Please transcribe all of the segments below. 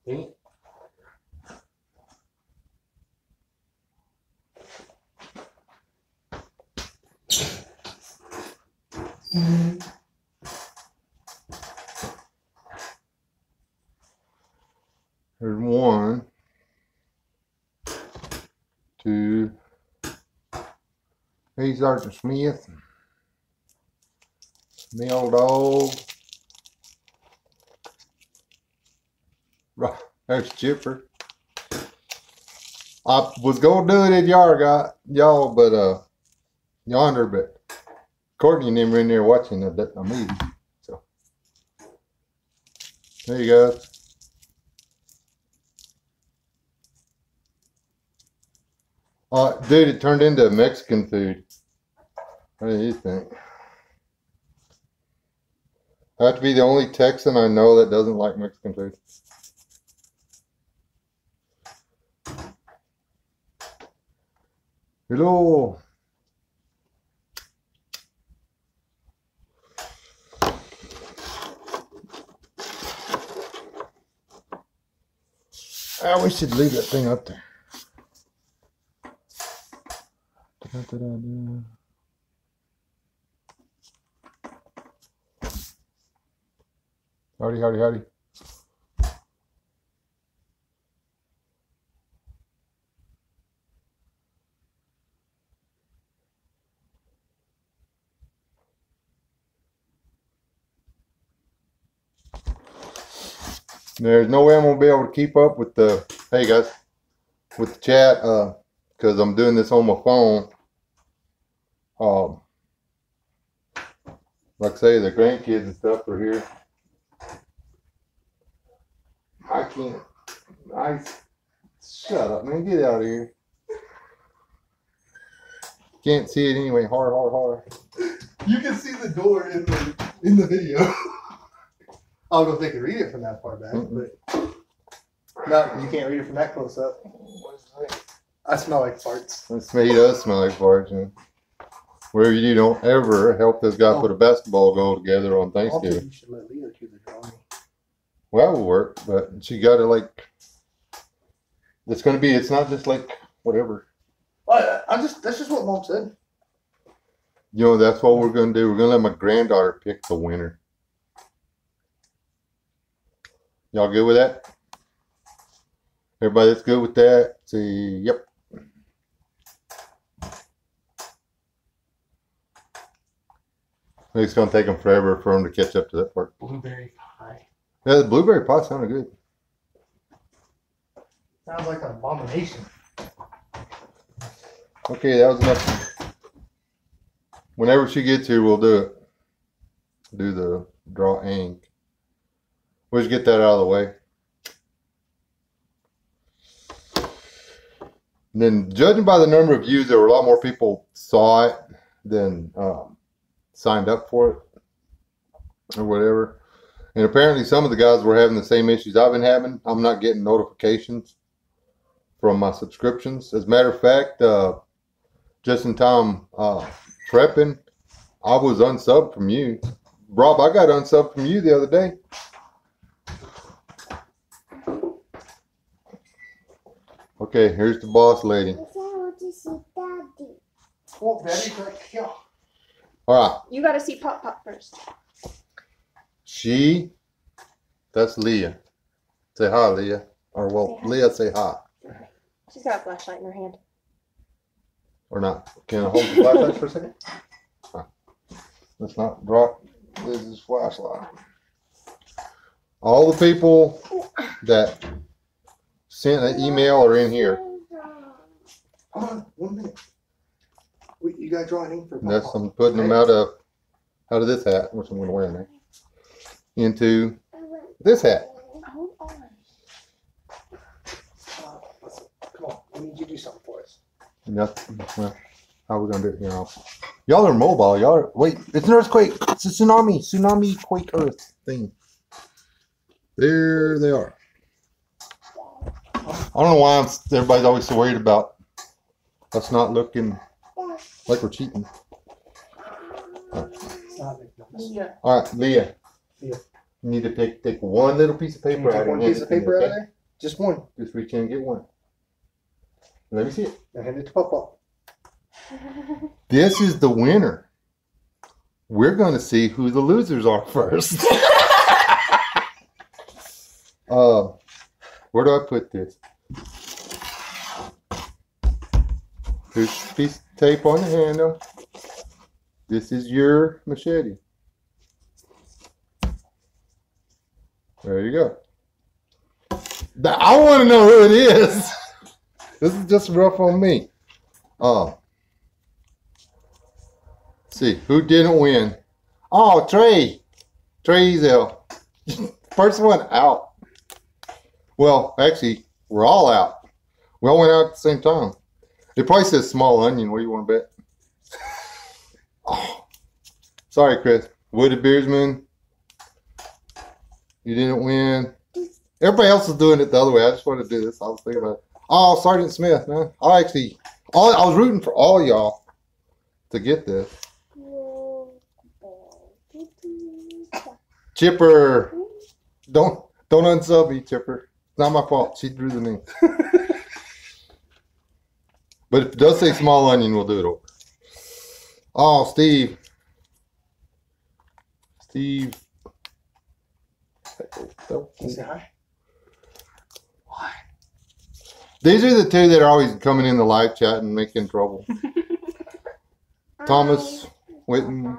Ain't it? There's 1, 2. Hey, Sergeant Smith. Me old dog. Right, there's Chipper. I was gonna do it in y'all, but yonder, but Courtney and them were in there watching a movie. So there you go. Dude, it turned into Mexican food. What do you think? I have to be the only Texan I know that doesn't like Mexican food. Hello. We should leave that thing up there. Howdy, howdy, howdy. There's no way I'm gonna be able to keep up with the, hey guys, with the chat, because I'm doing this on my phone. Like I say, the grandkids and stuff are here. I can't. Shut up, man. Get out of here. Can't see it anyway. Hard. You can see the door in the video. I don't know if they can read it from that far back, but no, you can't read it from that close up. I smell like farts. He does smell like farts. Man. Whatever you do, don't ever help this guy put a basketball goal together on Thanksgiving. I think you should let Leah do the drawing. Well, that will work, but she got to like. It's not just like whatever. That's just what Mom said. You know, that's what we're gonna do. We're gonna let my granddaughter pick the winner. Y'all good with that? Everybody that's good with that? See, yep. It's gonna take them forever for them to catch up to that part. Blueberry pie. Yeah, the blueberry pie sounded good. Sounds like an abomination. Okay, that was enough. Whenever she gets here, we'll do it. Do the draw ink. We'll just get that out of the way. And then, judging by the number of views, there were a lot more people saw it than signed up for it or whatever. And apparently, some of the guys were having the same issues I've been having. I'm not getting notifications from my subscriptions. As a matter of fact, just in time prepping, I was unsubbed from you. Rob, I got unsubbed from you the other day. Okay, here's the boss lady. Oh, Daddy's right here. All right. You got to see Pop Pop first. That's Leah. Say hi, Leah. Or, well, Leah, say hi. She's got a flashlight in her hand. Or not. Can I hold the flashlight for a second? Let's not drop Liz's flashlight. All the people that sent an email are in here. Hold on, 1 minute. Wait, you got drawing for That's I'm putting them out of this hat, which I'm going to wear there, into this hat. Hold on. Come on, we need you to do something for us. Nothing. Well, how are we going to do it here? Y'all are mobile. Wait, it's an earthquake. It's a tsunami quake earth thing. There they are. I don't know why everybody's always so worried about us not looking like we're cheating. All right, Leah. You need to take one little piece of paper out of one piece of paper out of there? Just one. Just reach in and get one. Let me see it. Now hand it to Papa. This is the winner. We're going to see who the losers are first. Where do I put this? Here's a piece of tape on the handle. This is your machete. There you go. I want to know who it is. This is just rough on me. Let's see, who didn't win? Oh, Trey. Trey's first one out. Well, actually, we're all out. We all went out at the same time. It probably says small onion. What do you want to bet? Oh, sorry, Chris. Wooded Beersman. You didn't win. Everybody else is doing it the other way. I just wanted to do this. I was thinking about it. Oh, Sergeant Smith, man. I was rooting for all y'all to get this. Chipper. Don't unsub me, Chipper. It's not my fault. She drew the name. But if it does say small onion, we'll do it over. Oh, Steve. Steve. Say hi. Why? These are the two that are always coming in the live chat and making trouble. Thomas Whitten.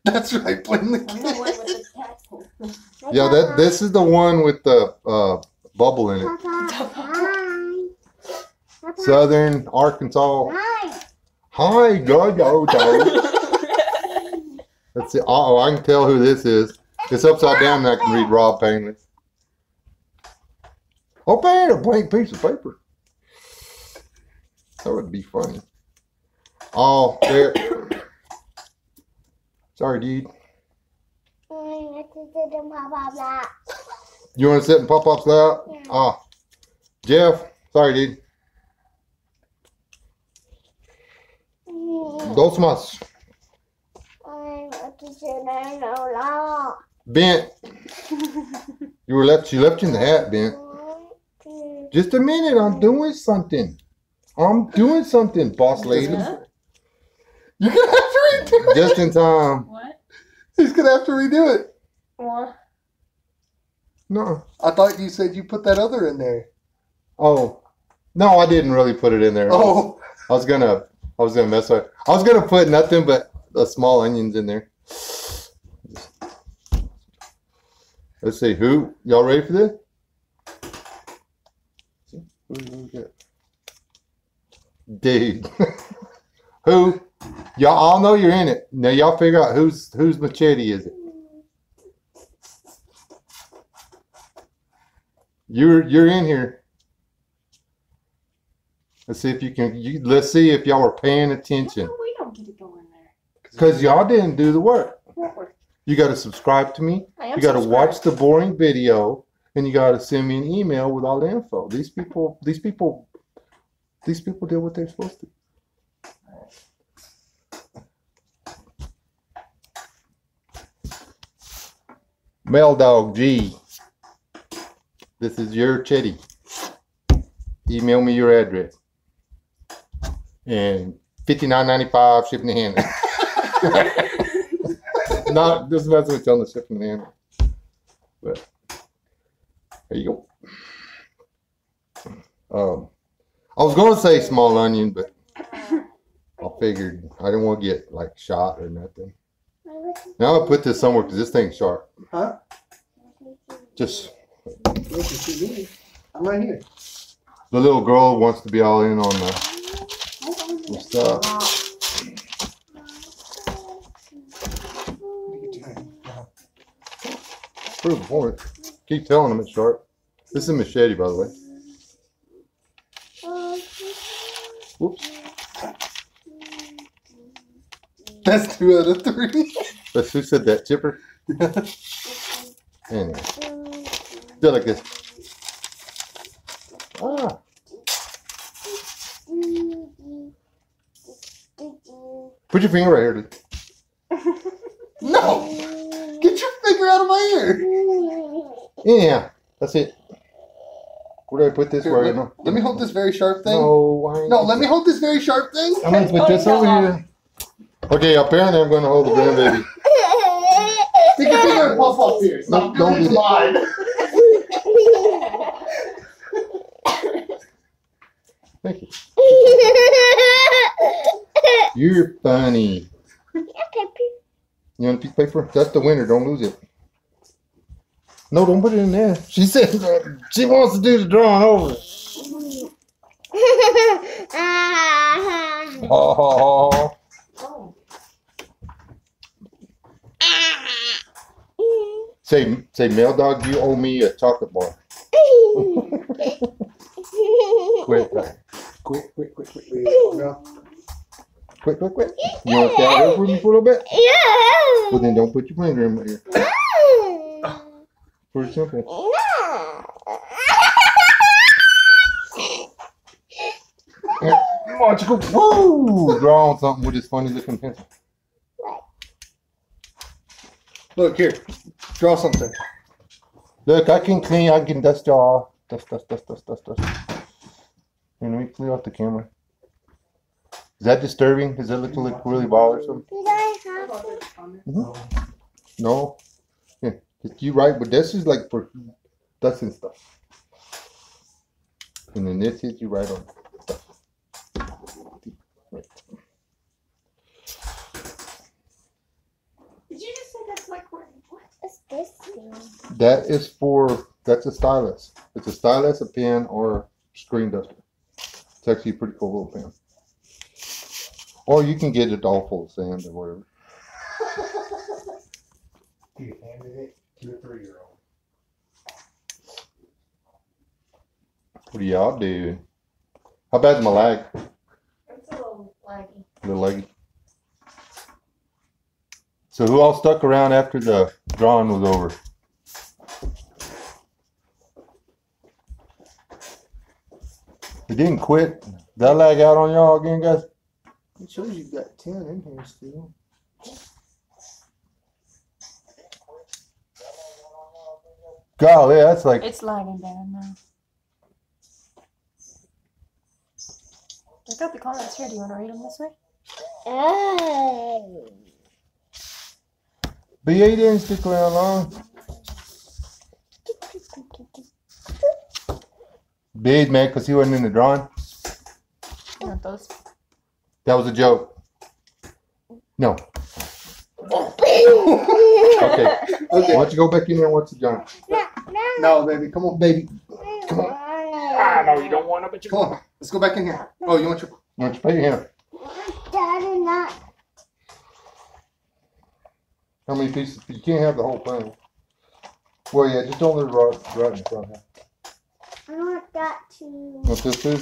That's right, playing the I'm the one kid. with the cat. Yeah, this is the one with the bubble in it. Southern Arkansas. Hi, go. Let's see. Oh, I can tell who this is. It's upside down and I can read Rob Painless. Oh, paint a blank piece of paper. That would be funny. Oh, there. Sorry, dude. You want to sit in Pop-Pop's lap? Yeah. Ah, Jeff. Sorry, dude. Dos más. Bent. You left you in the hat, Bent. Just a minute, I'm doing something. Boss lady. Yeah. You're gonna have to redo it. Just in time. What? He's gonna have to redo it. What? No. I thought you said you put that other in there. Oh. No, I didn't really put it in there. Oh. I was gonna mess with it. I was gonna put nothing but the small onions in there. Let's see, who? Y'all ready for this? Who we got? Dude. Who? Y'all all know you're in it. Now y'all figure out whose machete is it. You're in here. Let's see if you can. Let's see if y'all are paying attention. No, we don't get to go in there. Because y'all didn't do the work. What work? You got to subscribe to me. I am You got to subscribed. watch the boring video, and you got to send me an email with all the info. These people do what they're supposed to. Mail Dog G. This is your Chetty. Email me your address. And $59.95 shipping and handling. Not just messing with you on the shipping and handling. But there you go. I was going to say small onion, but I figured I didn't want to get like shot or nothing. Now I'll put this somewhere because this thing's sharp. Huh? Just You can see me. I'm right here. the little girl wants to be all in on the stuff. Get your hand. Prove the point. Keep telling them it's sharp. This is a machete, by the way. Whoops. That's 2 out of 3. That's who said that, Chipper? Anyway. Do it like this. Ah. Put your finger right here, dude. No! Get your finger out of my ear! Yeah. That's it. Where do I put this? Here, Where let me hold this very sharp thing. No, I ain't No, let me hold this very sharp thing. I'm gonna put this over here. Okay, apparently I'm gonna hold the grandbaby. Stick your finger and puff up here. No, don't do mine. Thank you. You're funny. You want a piece of paper? That's the winner. Don't lose it. No, don't put it in there. She said she wants to do the drawing over. Oh. Say, Mail Dog, you owe me a chocolate bar. Quick. Quick. You want to stay out here for me for a little bit? Yeah. Well, then don't put your finger in my ear. Pretty simple. Why don't you go, woo, draw on something with this funny looking pencil. Look here. Draw something. Look, I can dust y'all off. Dust. And let me clear off the camera. Is that disturbing? Does that look really bothersome? Did I have it? No. Yeah, you right, but this is like for dusting stuff. And then this hits you right on. Right. Did you just say that's like what is this thing? That's a stylus. It's a stylus, a pen, or a screen duster. It's actually a pretty cool little pen. Or you can get it all full of sand or whatever. You handed it to a 3-year-old. What do y'all do? How bad's my lag? It's a little laggy. A little leggy. So who all stuck around after the drawing was over? It didn't quit. Did that lag out on y'all again, guys? It shows you've got 10 in here still. Golly, that's like It's lagging down now. I got the comments here. Do you want to read them this way? BA didn't stick around long. Big man, because he wasn't in the drawing. You want those? That was a joke. No. Okay. Why don't you go back in there and watch the John? No, baby. Come on, baby. Come on. Ah, no, you don't want to, but you come on. Let's go back in here. Oh, you want your... Why don't you put your hand? How many pieces? You can't have the whole thing. Well, yeah, just don't let it right in front of you. I want that to. Want this too?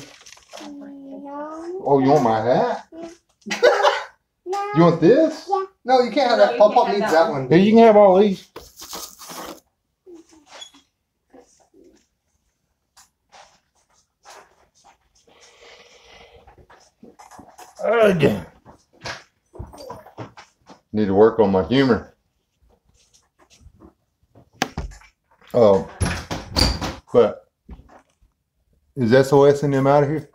No. Oh, you want my hat? No. You want this? Yeah. No, you can't have No, that. you Pop can't needs have that that one. Hey, you can have all these. Again. Need to work on my humor. But is SOS in them out of here?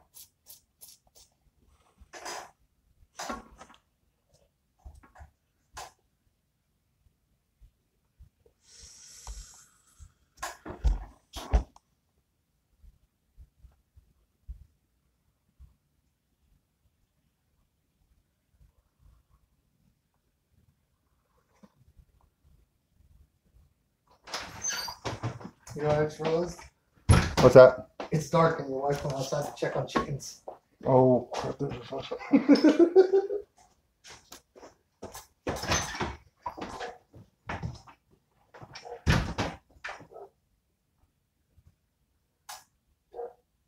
You know what I just realized? What's that? It's dark and your wife went outside to check on chickens. Oh,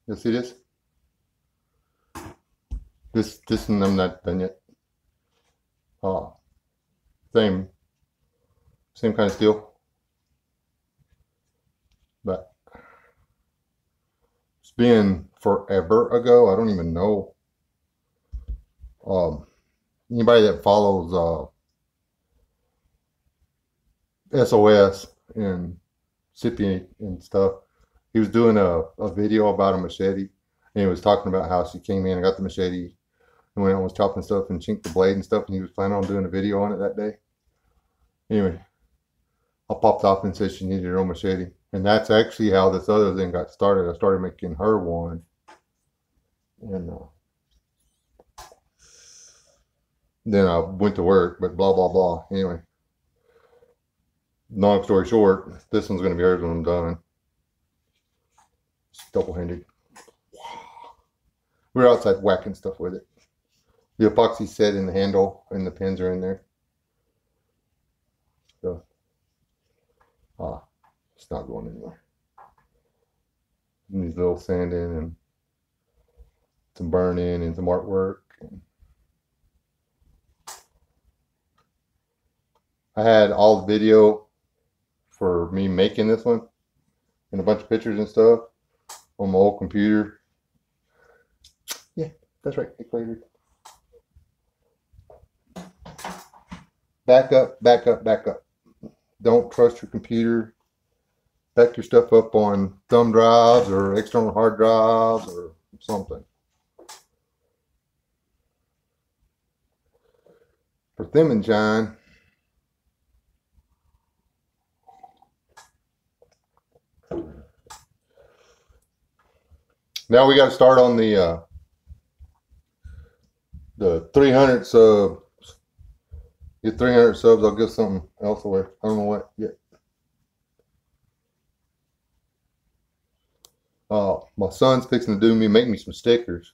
you see this? This and I'm not done yet. Same kind of steel. But it's been forever ago. I don't even know. Anybody that follows SOS and Mississippi and stuff. He was doing a video about a machete, and he was talking about how she came in and got the machete and went on was chopping stuff and chinked the blade and stuff, and he was planning on doing a video on it that day. Anyway, I popped off and said she needed her own machete, and that's actually how this other thing got started. I started making her one, and then I went to work, but blah blah blah. Anyway, long story short, this one's going to be hers when I'm done. It's double-handed. We're outside whacking stuff with it. The epoxy set in the handle and the pins are in there. So, it's not going anywhere. Needs a little sanding and some burning and some artwork. I had all the video for me making this one and a bunch of pictures and stuff on my old computer. Yeah, that's right. Later. Back up, back up, back up. Don't trust your computer. Back your stuff up on thumb drives or external hard drives or something. For them and John. Now we got to start on the 300 subs. Get 300 subs, I'll give something else away. I don't know what yet. My son's fixing to make me some stickers.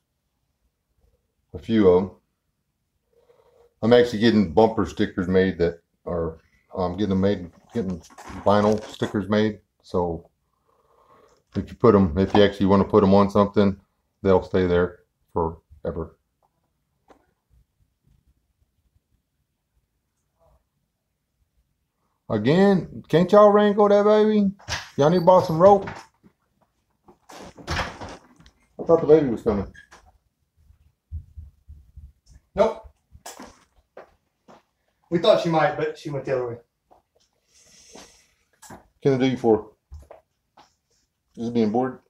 A few of them. I'm actually getting bumper stickers made that are, getting vinyl stickers made. So if you actually want to put them on something, they'll stay there forever. Again, can't y'all wrangle that baby? Y'all need to buy some rope. I thought the baby was coming. Nope. We thought she might, but she went the other way. Can I do you for? Just being bored?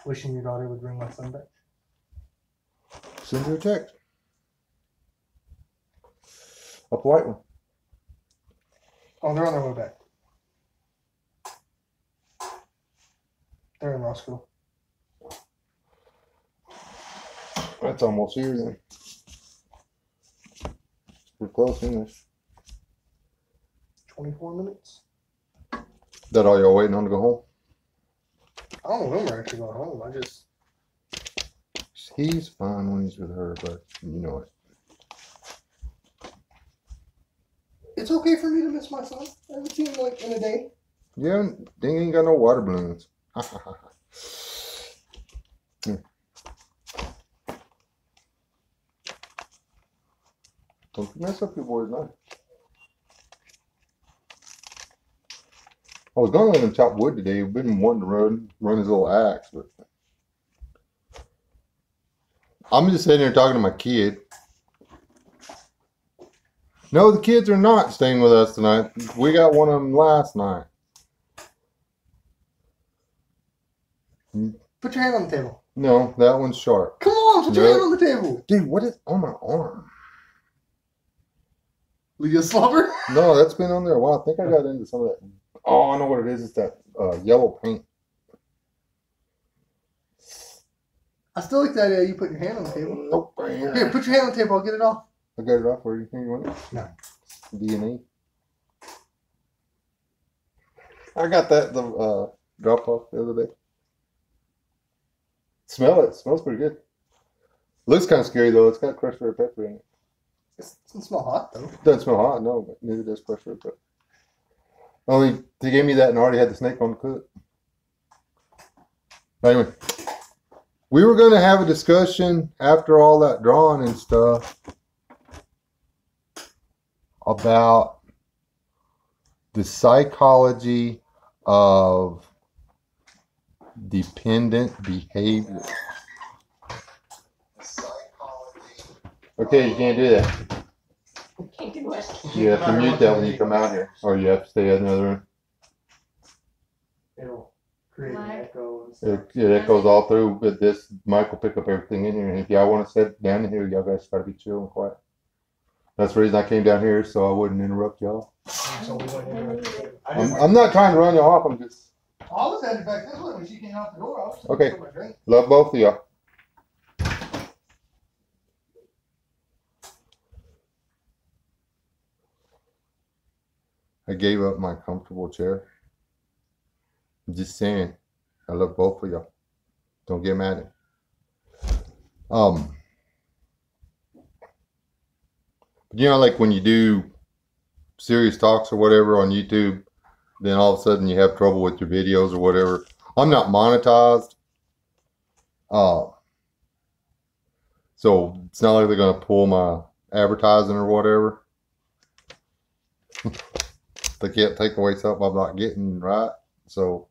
Wishing your daughter would bring my son back. Send her a text. A polite one. Oh, they're on their way back. They're in law school. That's almost here then. We're close English. 24 minutes. That all y'all waiting on to go home? I don't know when we're actually going home. He's fine when he's with her, but you know it. It's okay for me to miss my son. I haven't seen him like in a day. Yeah, they ain't got no water balloons. Don't mess up your boy's night. I was gonna let him chop wood today. We've been wanting to run his little axe, but I'm just sitting here talking to my kid. No, the kids are not staying with us tonight. We got one of them last night. Put your hand on the table. No, that one's sharp. Come on, put your hand on the table. Dude, what is on my arm? Leah slobber? No, that's been on there a while. I think I got into some of that. Oh, I know what it is. It's that yellow paint. I still like the idea of you putting your hand on the table. Nope, right here. Here, put your hand on the table. I'll get it off. I got it off. Where do you think you want it? No. DNA. I got that the drop off the other day. Smell it. Smells pretty good. Looks kind of scary though. It's got crushed red pepper in it. It doesn't smell hot though. It doesn't smell hot, no, but neither does crushed red pepper. Only they gave me that and I already had the snake on the cook. Anyway, we were going to have a discussion after all that drawing and stuff about the psychology of dependent behavior. Okay, you can't do that. Can't do it. You have to mute that when you come out here, or you have to stay in another room. It'll create an Lag. echo and stuff. It echoes all through, but this mic will pick up everything in here. And if y'all want to sit down here, y'all guys gotta be chill and quiet. That's the reason I came down here, so I wouldn't interrupt y'all. So we went in there. I'm not trying to run y'all off. I'm just I was headed back this way when she came out the door. I was Okay. for my drink. love both of y'all. I gave up my comfortable chair. I'm just saying, I love both of y'all. Don't get mad at me. You know, like when you do serious talks or whatever on YouTube, then all of a sudden you have trouble with your videos or whatever. I'm not monetized. So it's not like they're gonna pull my advertising or whatever. They can't take away something I'm not getting, right? So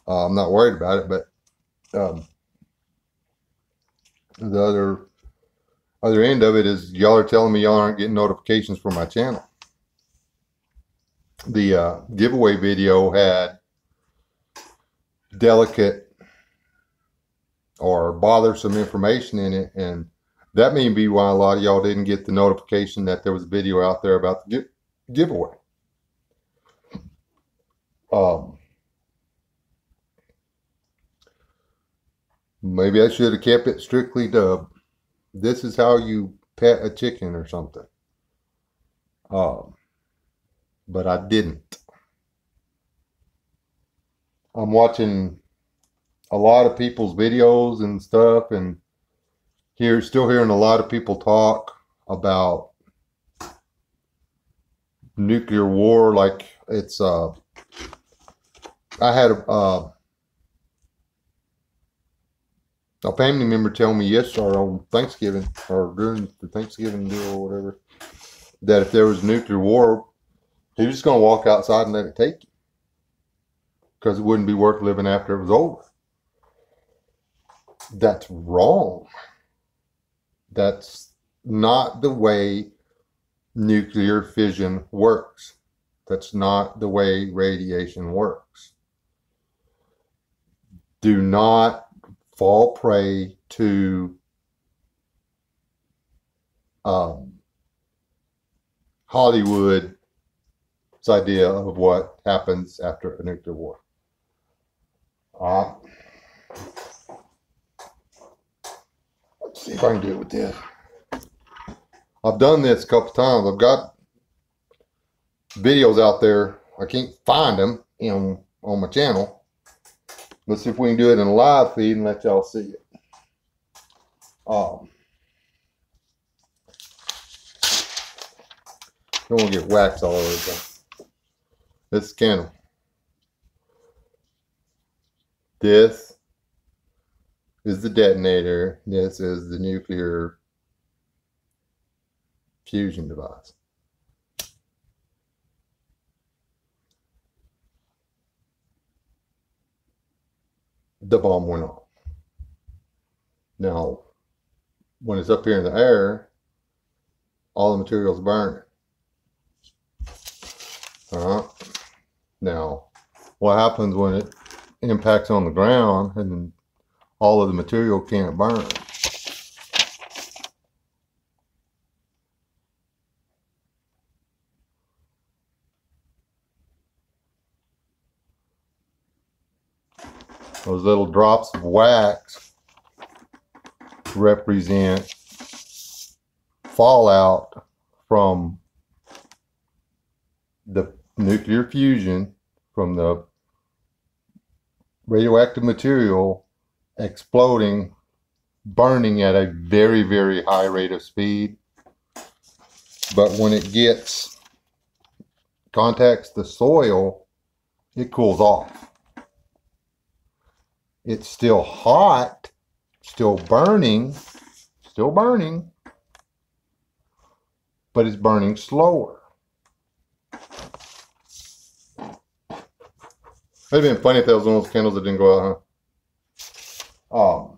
I'm not worried about it, but the other end of it is y'all are telling me y'all aren't getting notifications from my channel. The giveaway video had delicate or bothersome information in it, and that may be why a lot of y'all didn't get the notification that there was a video out there about the giveaway. Maybe I should have kept it strictly to this is how you pet a chicken or something. But I didn't. I'm watching a lot of people's videos and stuff, and still hearing a lot of people talk about nuclear war like it's I had a family member tell me yesterday on Thanksgiving or during the Thanksgiving deal or whatever that if there was nuclear war, he was just going to walk outside and let it take you because it wouldn't be worth living after it was over. That's wrong. That's not the way nuclear fission works. That's not the way radiation works. Do not fall prey to Hollywood's idea of what happens after a nuclear war. Let's see if I can do it with this. I've done this a couple times. I've got videos out there. I can't find them on my channel. Let's see if we can do it in a live feed and let y'all see it. Don't want to get wax all over the place. This candle. This is the detonator. This is the nuclear fusion device. The bomb went off. Now, when it's up here in the air, all the material's burning. Now, what happens when it impacts on the ground and all of the material can't burn? Those little drops of wax represent fallout from the nuclear fusion, from the radioactive material exploding, burning at a very, very high rate of speed. But when it contacts the soil, it cools off. It's still hot, still burning, but it's burning slower. It'd have been funny if that was one of those candles that didn't go out, huh?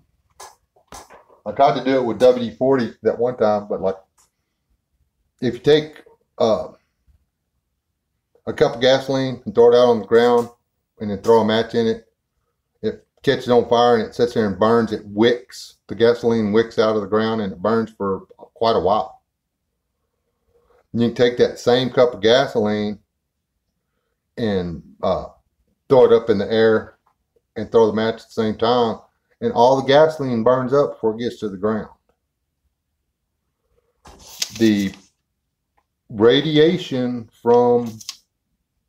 I tried to do it with WD-40 that one time, but like if you take a cup of gasoline and throw it out on the ground and then throw a match in it, it catches on fire and it sits there and burns. It wicks, the gasoline wicks out of the ground and it burns for quite a while. And you can take that same cup of gasoline and throw it up in the air and throw the match at the same time, and all the gasoline burns up before it gets to the ground. The radiation from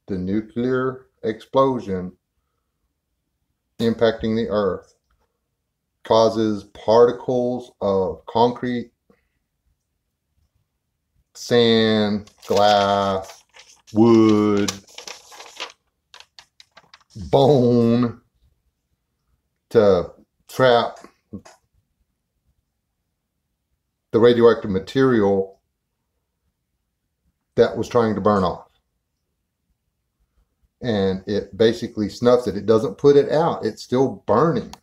the nuclear explosion impacting the earth causes particles of concrete, sand, glass, wood, bone to trap the radioactive material that was trying to burn off. And it basically snuffs it. It doesn't put it out. It's still burning.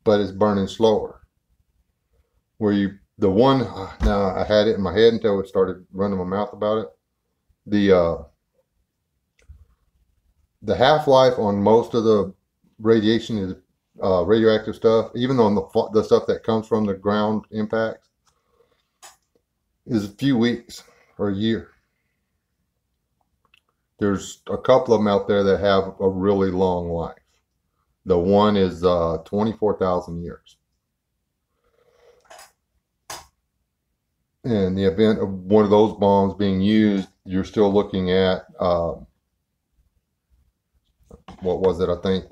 But it's burning slower. Where the one, now I had it in my head until it started running my mouth about it. The half-life on most of the radiation is radioactive stuff, even on the stuff that comes from the ground impacts, is a few weeks or a year. There's a couple of them out there that have a really long life. The one is 24,000 years. In the event of one of those bombs being used, you're still looking at, what was it? I think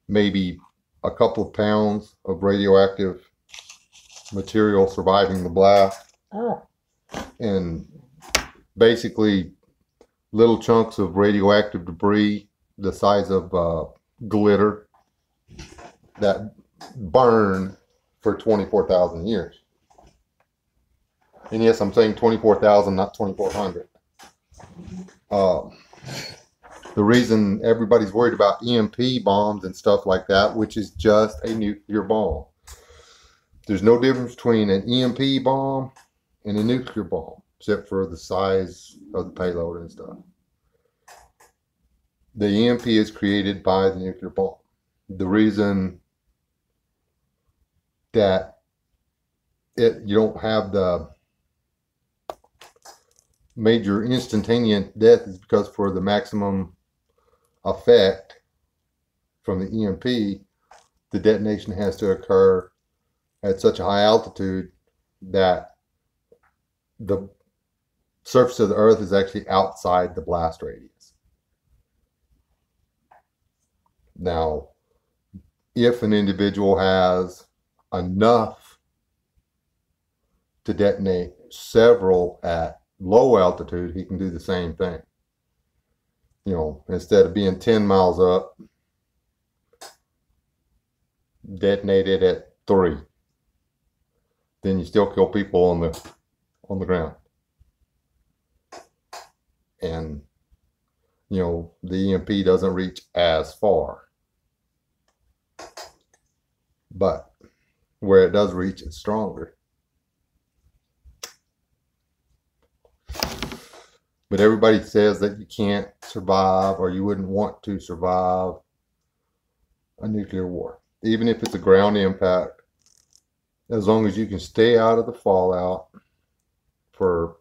maybe a couple of pounds of radioactive material surviving the blast. Oh. And basically little chunks of radioactive debris the size of glitter that burn for 24,000 years. And yes, I'm saying 24,000, not 2,400. The reason everybody's worried about EMP bombs and stuff like that, which is just a nuclear bomb. There's no difference between an EMP bomb and a nuclear bomb, except for the size of the payload and stuff. The EMP is created by the nuclear bomb. The reason that you don't have the major instantaneous death is because for the maximum effect from the EMP, the detonation has to occur at such a high altitude that the surface of the earth is actually outside the blast radius. Now, if an individual has enough to detonate several at low altitude, he can do the same thing. You know, instead of being 10 miles up, detonate it at 3. Then you still kill people on the ground. And you know, the EMP doesn't reach as far. But where it does reach, it's stronger. But everybody says that you can't survive, or you wouldn't want to survive a nuclear war. Even if it's a ground impact, as long as you can stay out of the fallout for,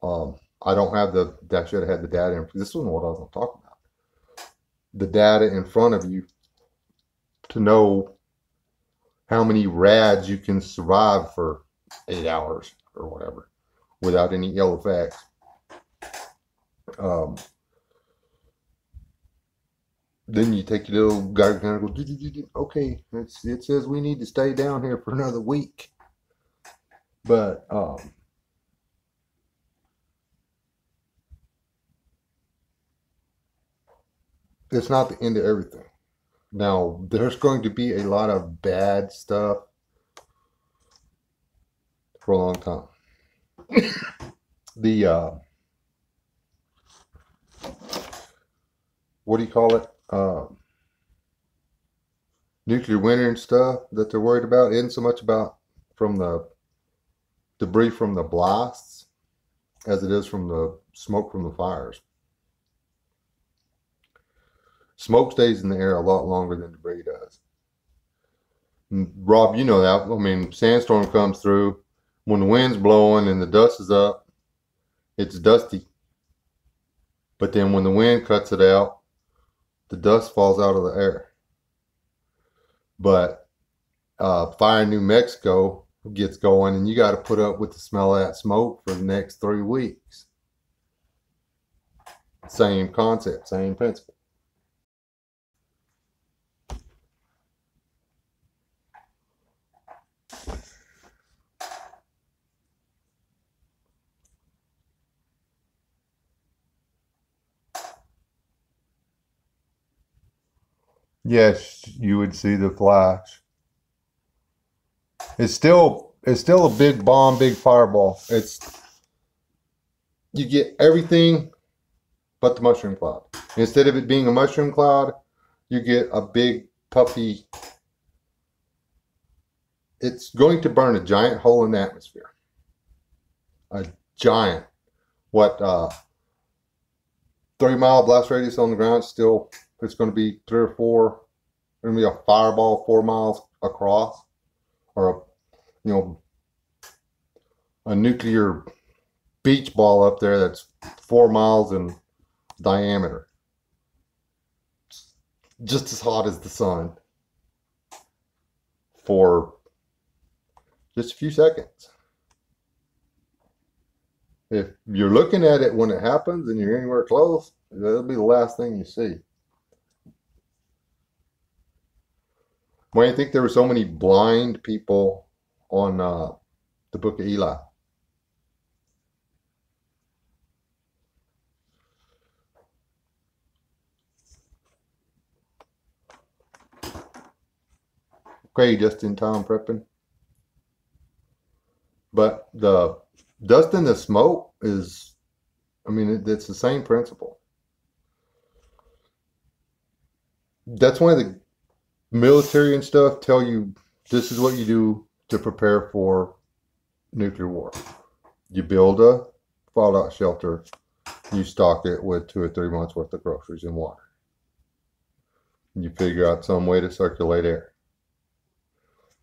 I don't have I should have had the data in, this wasn't what I was going to talk about. The data in front of you to know how many rads you can survive for 8 hours or whatever without any ill effects. Then you take your little guy and kind of go, okay, it says we need to stay down here for another week. But it's not the end of everything. Now, there's going to be a lot of bad stuff for a long time. What do you call it? nuclear winter and stuff that they're worried about isn't so much about from the debris from the blasts as it is from the smoke from the fires. Smoke stays in the air a lot longer than debris does. And Rob, you know that. I mean, sandstorm comes through. When the wind's blowing and the dust is up, it's dusty. But then when the wind cuts it out, the dust falls out of the air. But fire in New Mexico gets going, and you got to put up with the smell of that smoke for the next 3 weeks. Same concept, same principle. Yes, you would see the flash. It's still a big bomb, big fireball. You get everything but the mushroom cloud. Instead of it being a mushroom cloud, you get a big puffy. It's going to burn a giant hole in the atmosphere. A giant, 3-mile blast radius on the ground. Still, it's going to be 3 or 4. Going to be a fireball 4 miles across, or a nuclear beach ball up there that's 4 miles in diameter. Just as hot as the sun for just a few seconds. If you're looking at it when it happens and you're anywhere close, that'll be the last thing you see. Why do you think there were so many blind people on the Book of Eli? Okay, just in time prepping. But the dust and the smoke is, it's the same principle. That's why the military and stuff tell you this is what you do to prepare for nuclear war. You build a fallout shelter, you stock it with 2 or 3 months worth of groceries and water. You figure out some way to circulate air.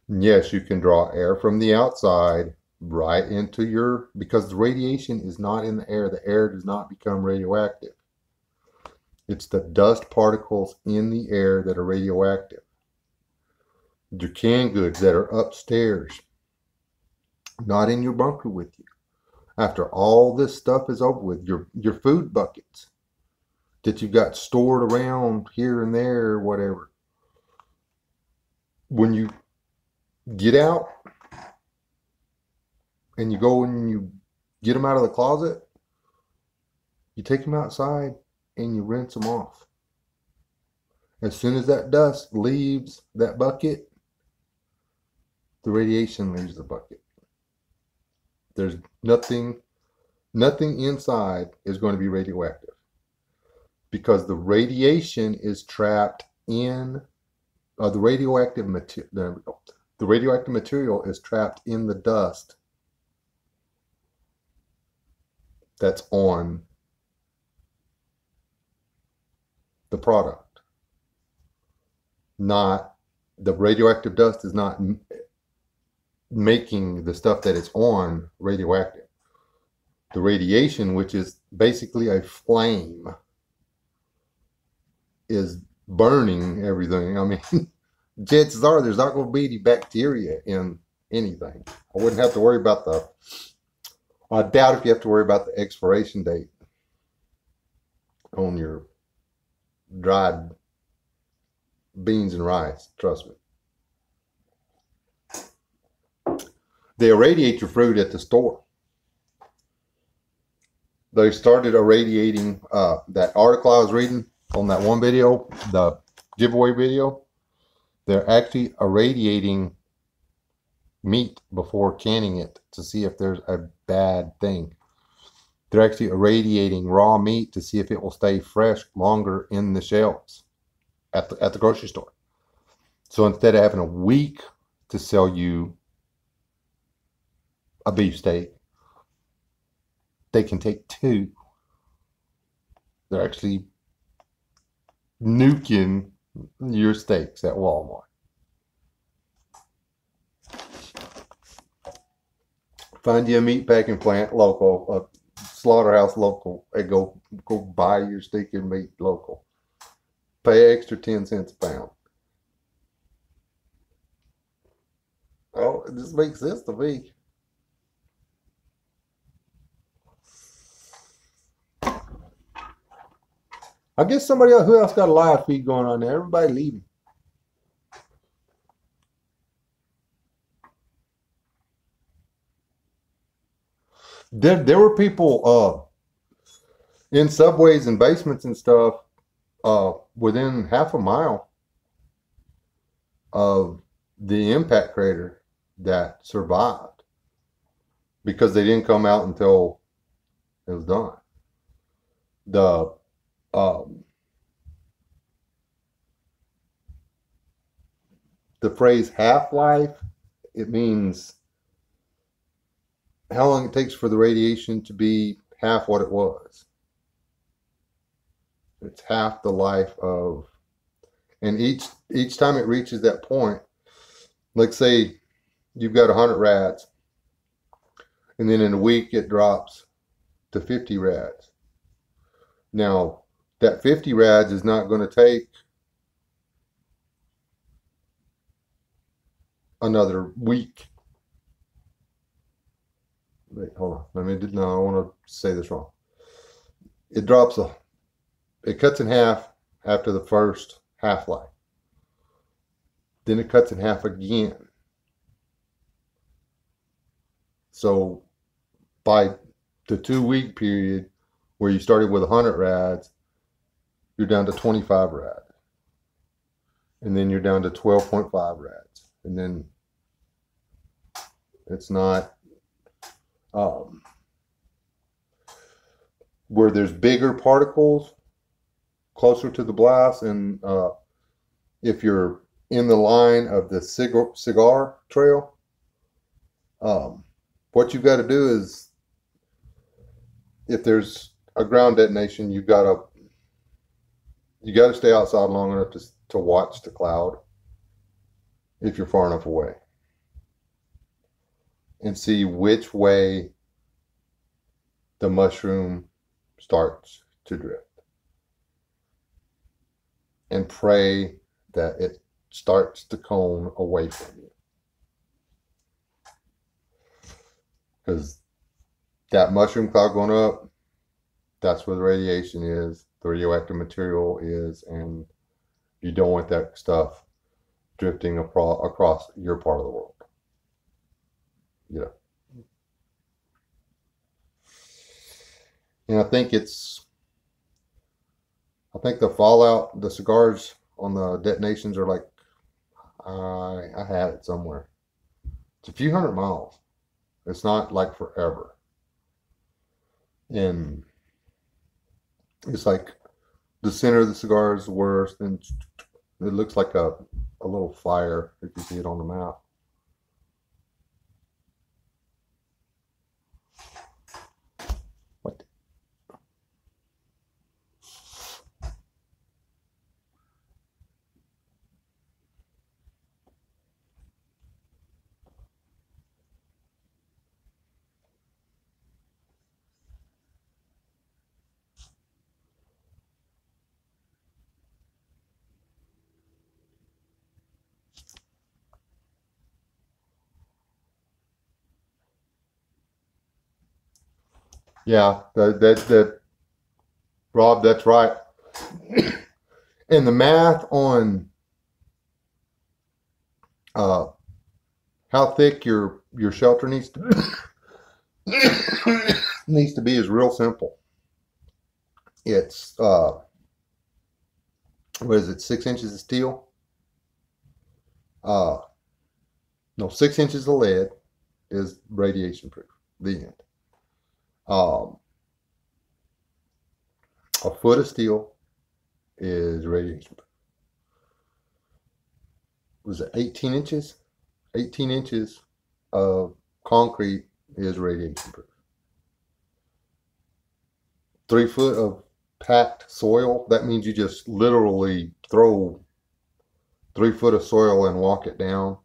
And yes, you can draw air from the outside right into because the radiation is not in the air. The air does not become radioactive. It's the dust particles in the air that are radioactive. Your canned goods that are upstairs, not in your bunker with you. After all this stuff is over with, your food buckets that you've got stored around here and there, whatever. When you get out and you go and you get them out of the closet, you take them outside and you rinse them off. As soon as that dust leaves that bucket, the radiation leaves the bucket. There's nothing inside is going to be radioactive, because the radiation is trapped in the radioactive material. The radioactive material is trapped in the dust that's on the product. Not the radioactive dust is not making the stuff that it's on radioactive. The radiation, which is basically a flame, is burning everything. Chances are there's not going to be any bacteria in anything. I wouldn't have to worry about I doubt if you have to worry about the expiration date on your dried beans and rice. Trust me. They irradiate your fruit at the store. They started irradiating that article I was reading on that one video, the giveaway video. They're actually irradiating meat before canning it to see if there's a bad thing. They're actually irradiating raw meat to see if it will stay fresh longer in the shelves at the grocery store. So instead of having a week to sell you a beefsteak, they can take 2. They're actually nuking your steaks at Walmart. Find you a meat packing plant local, a slaughterhouse local, and go buy your steak and meat local. Pay extra 10 cents a pound. Oh, this makes sense to me. I guess somebody else, who else got a live feed going on there? Everybody leaving. There were people in subways and basements and stuff within half a mile of the impact crater that survived because they didn't come out until it was done. The phrase half-life, it means how long it takes for the radiation to be half what it was. It's half the life of, and each time it reaches that point, like say you've got 100 rads, and then in a week it drops to 50 rads. Now, that 50 rads is not going to take another week. Wait, hold on. No, I want to say this wrong. It cuts in half after the first half-life. Then it cuts in half again. So by the 2-week period where you started with 100 rads, you're down to 25 rads. And then you're down to 12.5 rads. And then it's not where there's bigger particles closer to the blast, and if you're in the line of the cigar trail, what you've got to do is, if there's a ground detonation, you got to stay outside long enough to watch the cloud if you're far enough away, and see which way the mushroom starts to drift, and pray that it starts to cone away from you, because that mushroom cloud going up, that's where the radiation is, the radioactive material is, and you don't want that stuff drifting across your part of the world. Yeah. And I think the fallout, the cigars on the detonations are like, I had it somewhere. It's a few hundred miles. It's not like forever. And it's like the center of the cigar is the worst, and it looks like a little fire if you see it on the map. What? Yeah, that Rob, that's right. And the math on how thick your shelter needs to be is real simple. It's what is it, 6 inches of steel? No, 6 inches of lead is radiation proof. The end. A foot of steel is radiation proof. was it 18 inches? 18 inches of concrete is radiation proof. 3 foot of packed soil, that means you just literally throw 3 foot of soil and walk it down.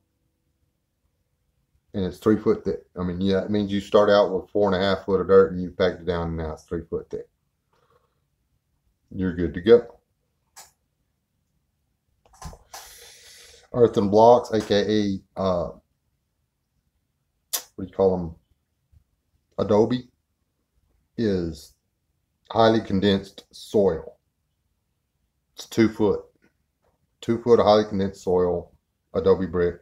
And it's 3 foot thick. I mean, yeah, it means you start out with 4.5 foot of dirt and you packed it down and now it's 3 foot thick. You're good to go. Earthen blocks, aka what do you call them? Adobe, is highly condensed soil. It's 2 foot. 2 foot of highly condensed soil, adobe brick,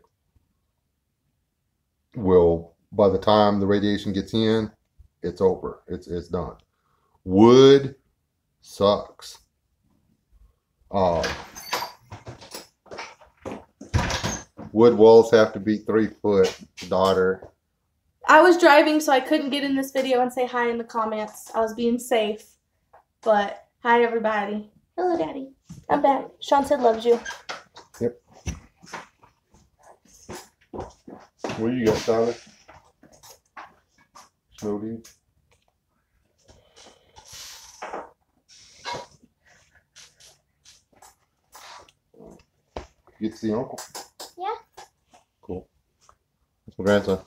will, by the time the radiation gets in, it's over. It's done. Wood sucks. Wood walls have to be 3 foot, daughter. I was driving, so I couldn't get in this video and say hi in the comments. I was being safe. But hi, everybody. Hello, Daddy. I'm back. Sean said loves you. Yep. What do you got, Tyler? Snow dude. You get to see Uncle? Yeah. Cool. That's my grandson.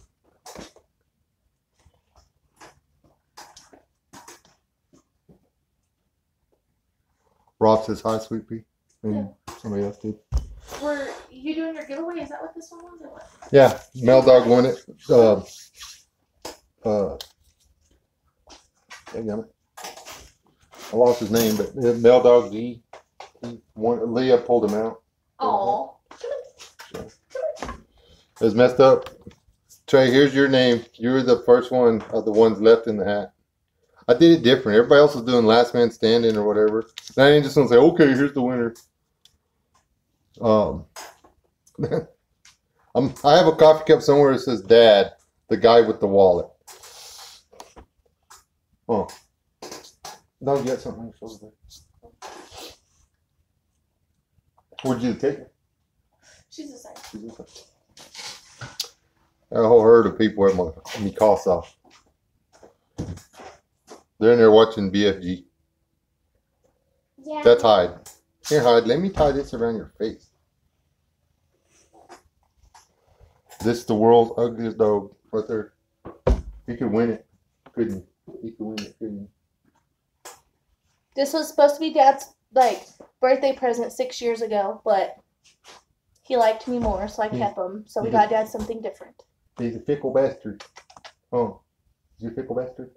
Rob says hi, Sweet Pea. And somebody else did. Were you doing your giveaway? Is that what this one was or what? Yeah, Mel Dog won it. Dang it. I lost his name, but Mel Dog G. He won. Leah pulled him out. Oh. It was messed up. Trey, here's your name. You were the first one of the ones left in the hat. I did it different. Everybody else was doing last man standing or whatever. And I didn't just want to say, okay, here's the winner. I have a coffee cup somewhere that says Dad, the guy with the wallet. Oh. No, you got something else over there. Where'd you take it? She's a side. A whole herd of people at my casa. They're in there watching BFG. Yeah. That's Hyde. Here, Hyde, let me tie this around your face. This is the world's ugliest dog right there. He could win it, couldn't he? He could win it, couldn't he? This was supposed to be Dad's birthday present 6 years ago, but he liked me more, so I kept him. So we got Dad something different. He's a fickle bastard. Oh, is he a fickle bastard?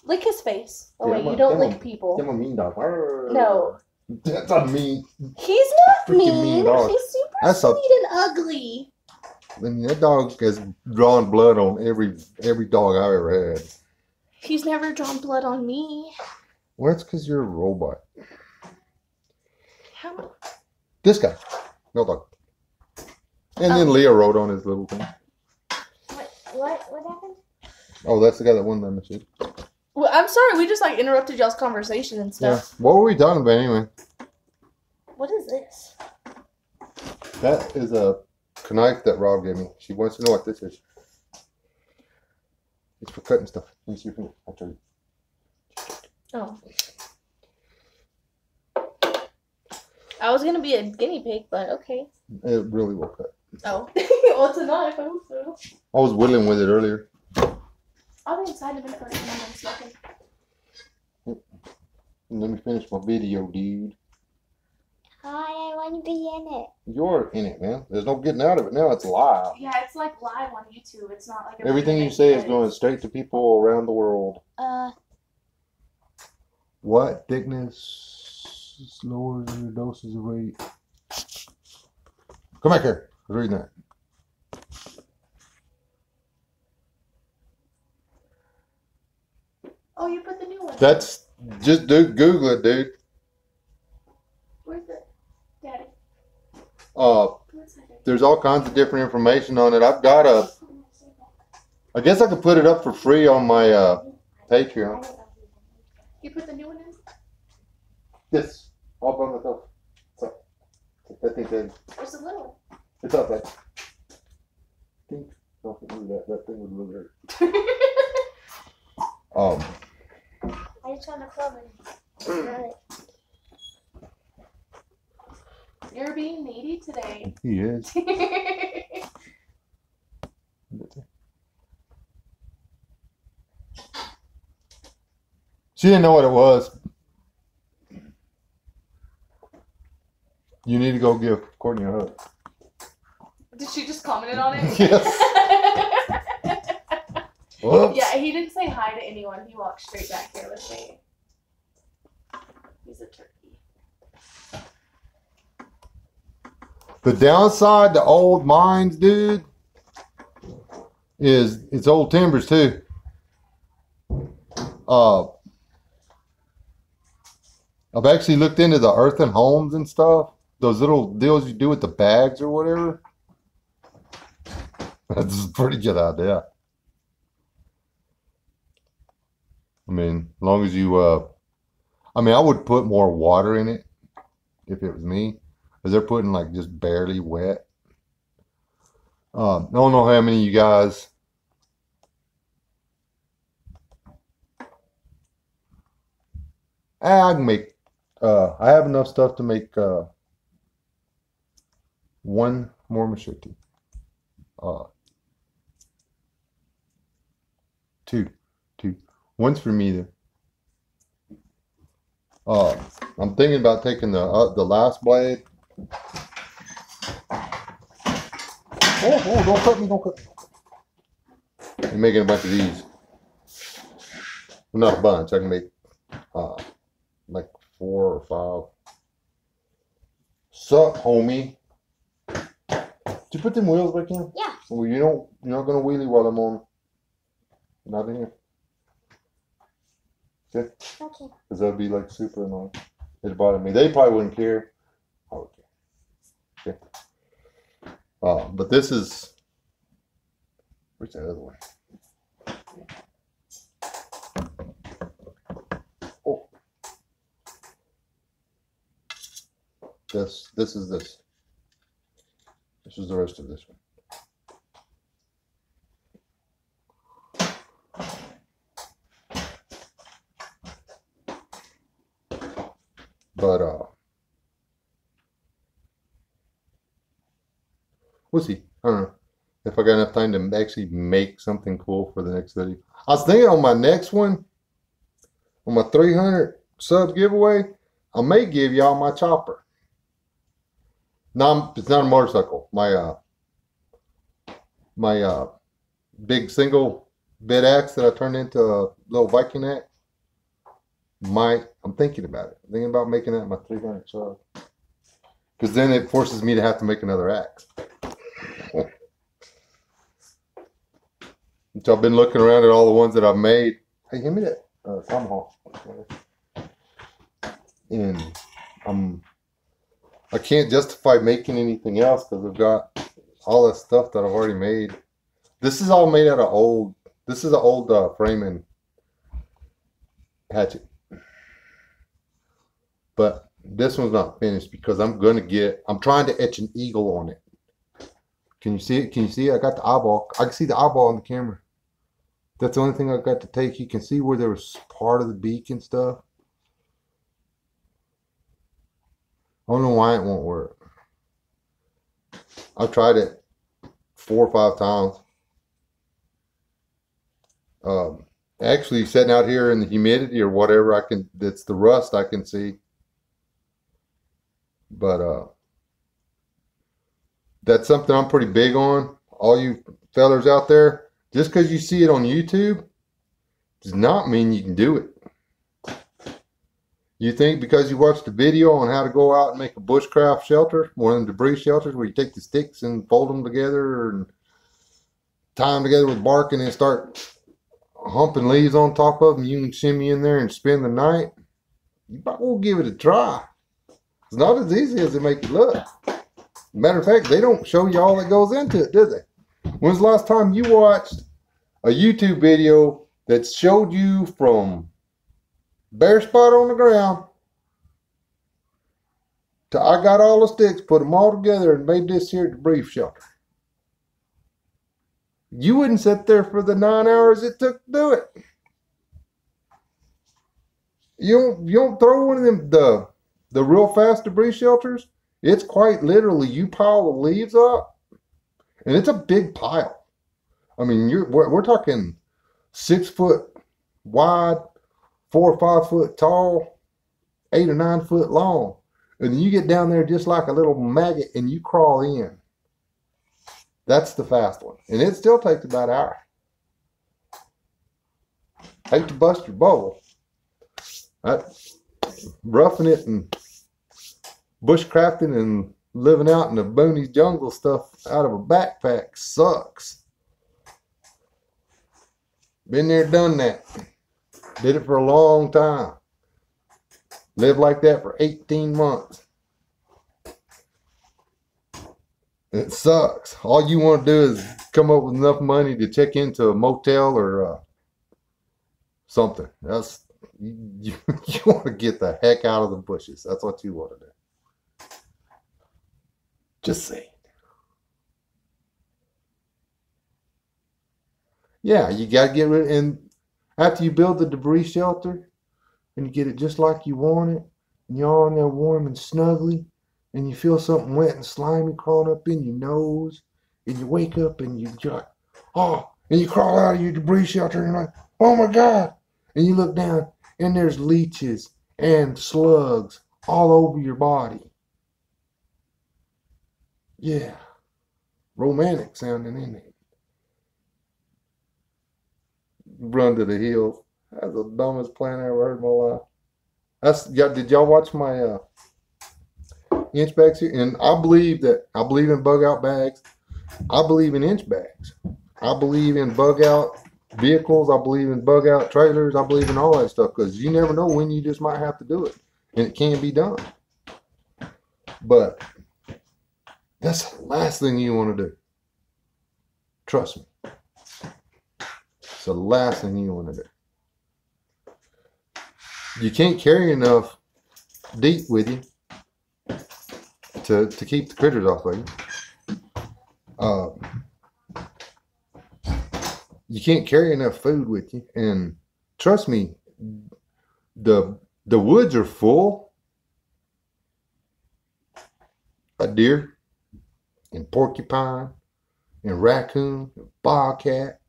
Lick his face. Oh, Yeah, wait, you don't lick people. I'm a mean dog. No. That's not mean. He's not Freaking mean dog. He's super That's sweet and ugly. I mean, that dog has drawn blood on every dog I've ever had. He's never drawn blood on me. Well, it's because you're a robot. How? This guy. No dog. And then Leah wrote on his little thing. What happened? Oh, that's the guy that won the machine. Well, I'm sorry, we just interrupted y'all's conversation and Yeah. stuff. What were we talking about anyway? What is this? That is a knife that Rob gave me. She wants to know what this is. It's for cutting stuff. Let me see your finger. I'll tell you. Oh. I was gonna be a guinea pig, but okay. It really will cut. Oh. Well, it's a knife, I hope so. I was whittling with it earlier. I'll be inside of it for a second. Let me finish my video, dude. Hi, I want to be in it. You're in it, man. There's no getting out of it now. It's live. Yeah, it's live on YouTube. It's not like Everything you say is going straight to people around the world. What thickness lowers your doses of rate? Come back here. I was reading that. Oh, you put the new one. That's just Google it, dude. Where's it, Daddy? There's all kinds of different information on it. I've got I guess I could put it up for free on my Patreon. You put the new one in? Yes, all by myself. So I think that. Where's the little one? It's up there. Don't move that. That thing would really hurt. I just want to club it. You're being needy today. He is. She didn't know what it was. You need to go give Courtney a hug. Did she just commented on it? Yes. Whoops. Yeah, he didn't say hi to anyone. He walked straight back here with me. He's a turkey. The downside to old mines, dude, is it's old timbers too. I've actually looked into the earthen homes and stuff. Those little deals you do with the bags or whatever. That's a pretty good idea. I mean, as long as you, I mean, I would put more water in it if it was me. Because they're putting like just barely wet. I don't know how many of you guys I can make, I have enough stuff to make one more machete. Two. One's for me there. I'm thinking about taking the last blade. Oh, don't cut me, don't cut me. And making a bunch of these. Well, not a bunch, I can make like 4 or 5. Sup, homie? Did you put them wheels back in? Yeah. Well, you're not gonna wheelie while I'm on. Not in here. Okay. Okay. Because that'd be like super annoying. It'd bother me. They probably wouldn't care. I would care. Okay. But this is. Where's that other one? Oh. This is this. This is the rest of this one. But we'll see. I don't know if I got enough time to actually make something cool for the next video. I was thinking on my next one, on my 300 sub giveaway, I may give y'all my chopper. No, it's not a motorcycle. My big single bit axe that I turned into a little Viking axe. I'm thinking about it. I'm thinking about making that my 300 sub. Because then it forces me to have to make another axe. So I've been looking around at all the ones that I've made. Hey, give me that tomahawk. And I can't justify making anything else because I've got all that stuff that I've already made. This is all made out of old. This is an old framing hatchet. But this one's not finished because I'm trying to etch an eagle on it. Can you see it? Can you see it? I got the eyeball. I can see the eyeball on the camera. That's the only thing I got to take. You can see where there was part of the beak and stuff. I don't know why it won't work. I've tried it 4 or 5 times. Actually sitting out here in the humidity or whatever, it's the rust I can see. But that's something I'm pretty big on. All you fellers out there, just because you see it on YouTube does not mean you can do it. You think because you watched the video on how to go out and make a bushcraft shelter, one of them debris shelters where you take the sticks and fold them together and tie them together with bark and then start humping leaves on top of them, you can shimmy in there and spend the night. You might well give it a try. It's not as easy as they make it look. Matter of fact, they don't show you all that goes into it, do they? When's the last time you watched a YouTube video that showed you from bare spot on the ground I got all the sticks, put them all together, and made this here debris shelter. You wouldn't sit there for the 9 hours it took to do it. You don't throw one of them the real fast debris shelters. It's quite literally you pile the leaves up, and it's a big pile. I mean, we're talking 6 foot wide, 4 or 5 foot tall, 8 or 9 foot long, and then you get down there just like a little maggot, and you crawl in. That's the fast one, and it still takes about an hour. Hate to bust your bubble. Roughing it and bushcrafting and living out in the boonies jungle stuff out of a backpack sucks. Been there, done that. Did it for a long time. Lived like that for 18 months. It sucks. All you want to do is come up with enough money to check into a motel or something. That's you want to get the heck out of the bushes. That's what you want to do. Just saying. Yeah, you got to get rid of, and after you build the debris shelter and you get it just like you want it, and you're all in there warm and snuggly, and you feel something wet and slimy crawling up in your nose, and you wake up and you're like, oh, and you crawl out of your debris shelter and you're like, oh my God. And you look down and there's leeches and slugs all over your body. Yeah. Romantic sounding, isn't it? Run to the hills. That's the dumbest plan I ever heard in my life. Did y'all watch my inch bags here? And I believe in bug out bags. I believe in inch bags. I believe in bug out vehicles. I believe in bug out trailers. I believe in all that stuff because you never know when you just might have to do it, and it can be done. But that's the last thing you want to do. Trust me. It's the last thing you want to do. You can't carry enough deep with you to keep the critters off of you. You can't carry enough food with you, and trust me, the woods are full of deer and porcupine and raccoon and bobcat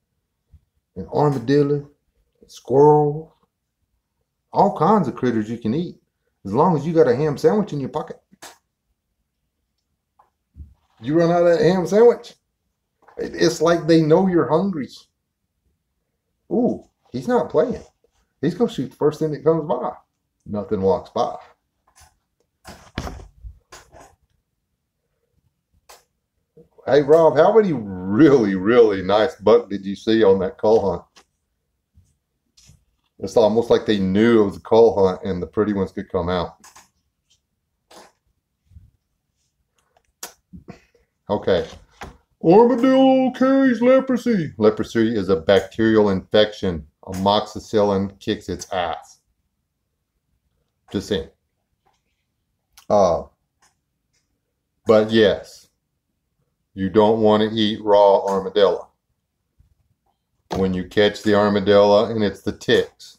and armadillo and squirrel, all kinds of critters you can eat as long as you got a ham sandwich in your pocket. You run out of that ham sandwich, it's like they know you're hungry. Ooh, he's not playing. He's going to shoot the first thing that comes by. Nothing walks by. Hey, Rob, how many really, really nice buck did you see on that cull hunt? It's almost like they knew it was a cull hunt and the pretty ones could come out. Okay. Armadillo carries leprosy. Leprosy is a bacterial infection. Amoxicillin kicks its ass. Just saying. But yes, you don't want to eat raw armadillo. When you catch the armadillo, and it's the ticks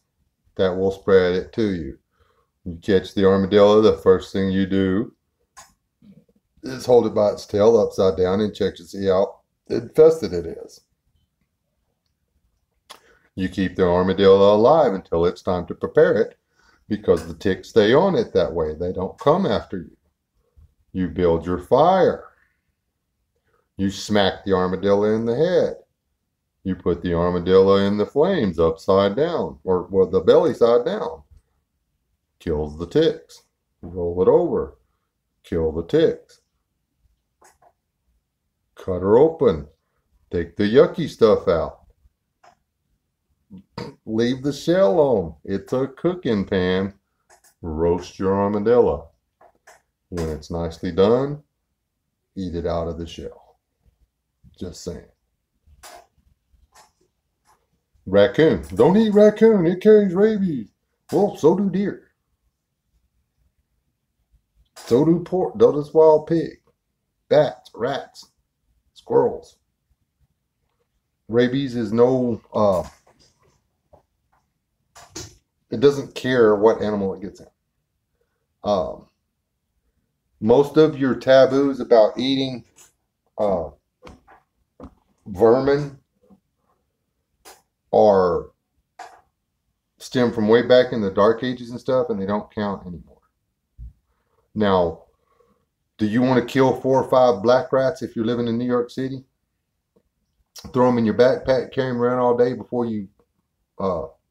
that will spread it to you. You catch the armadillo, the first thing you do is hold it by its tail upside down and check to see how infested it is. You keep the armadillo alive until it's time to prepare it because the ticks stay on it that way. They don't come after you. You build your fire. You smack the armadillo in the head. You put the armadillo in the flames upside down, or well, the belly side down. Kills the ticks. Roll it over. Kill the ticks. Cut her open. Take the yucky stuff out. Leave the shell on. It's a cooking pan. Roast your armadillo. When it's nicely done, eat it out of the shell. Just saying. Raccoon. Don't eat raccoon. It carries rabies. Well, so do deer. So do pork. So does wild pig, bats, rats, squirrels. Rabies is no. It doesn't care what animal it gets in. Um, most of your taboos about eating vermin are stem from way back in the dark ages and stuff, and they don't count anymore. Now, do you want to kill 4 or 5 black rats if you're living in New York City? Throw them in your backpack, carry them around all day before you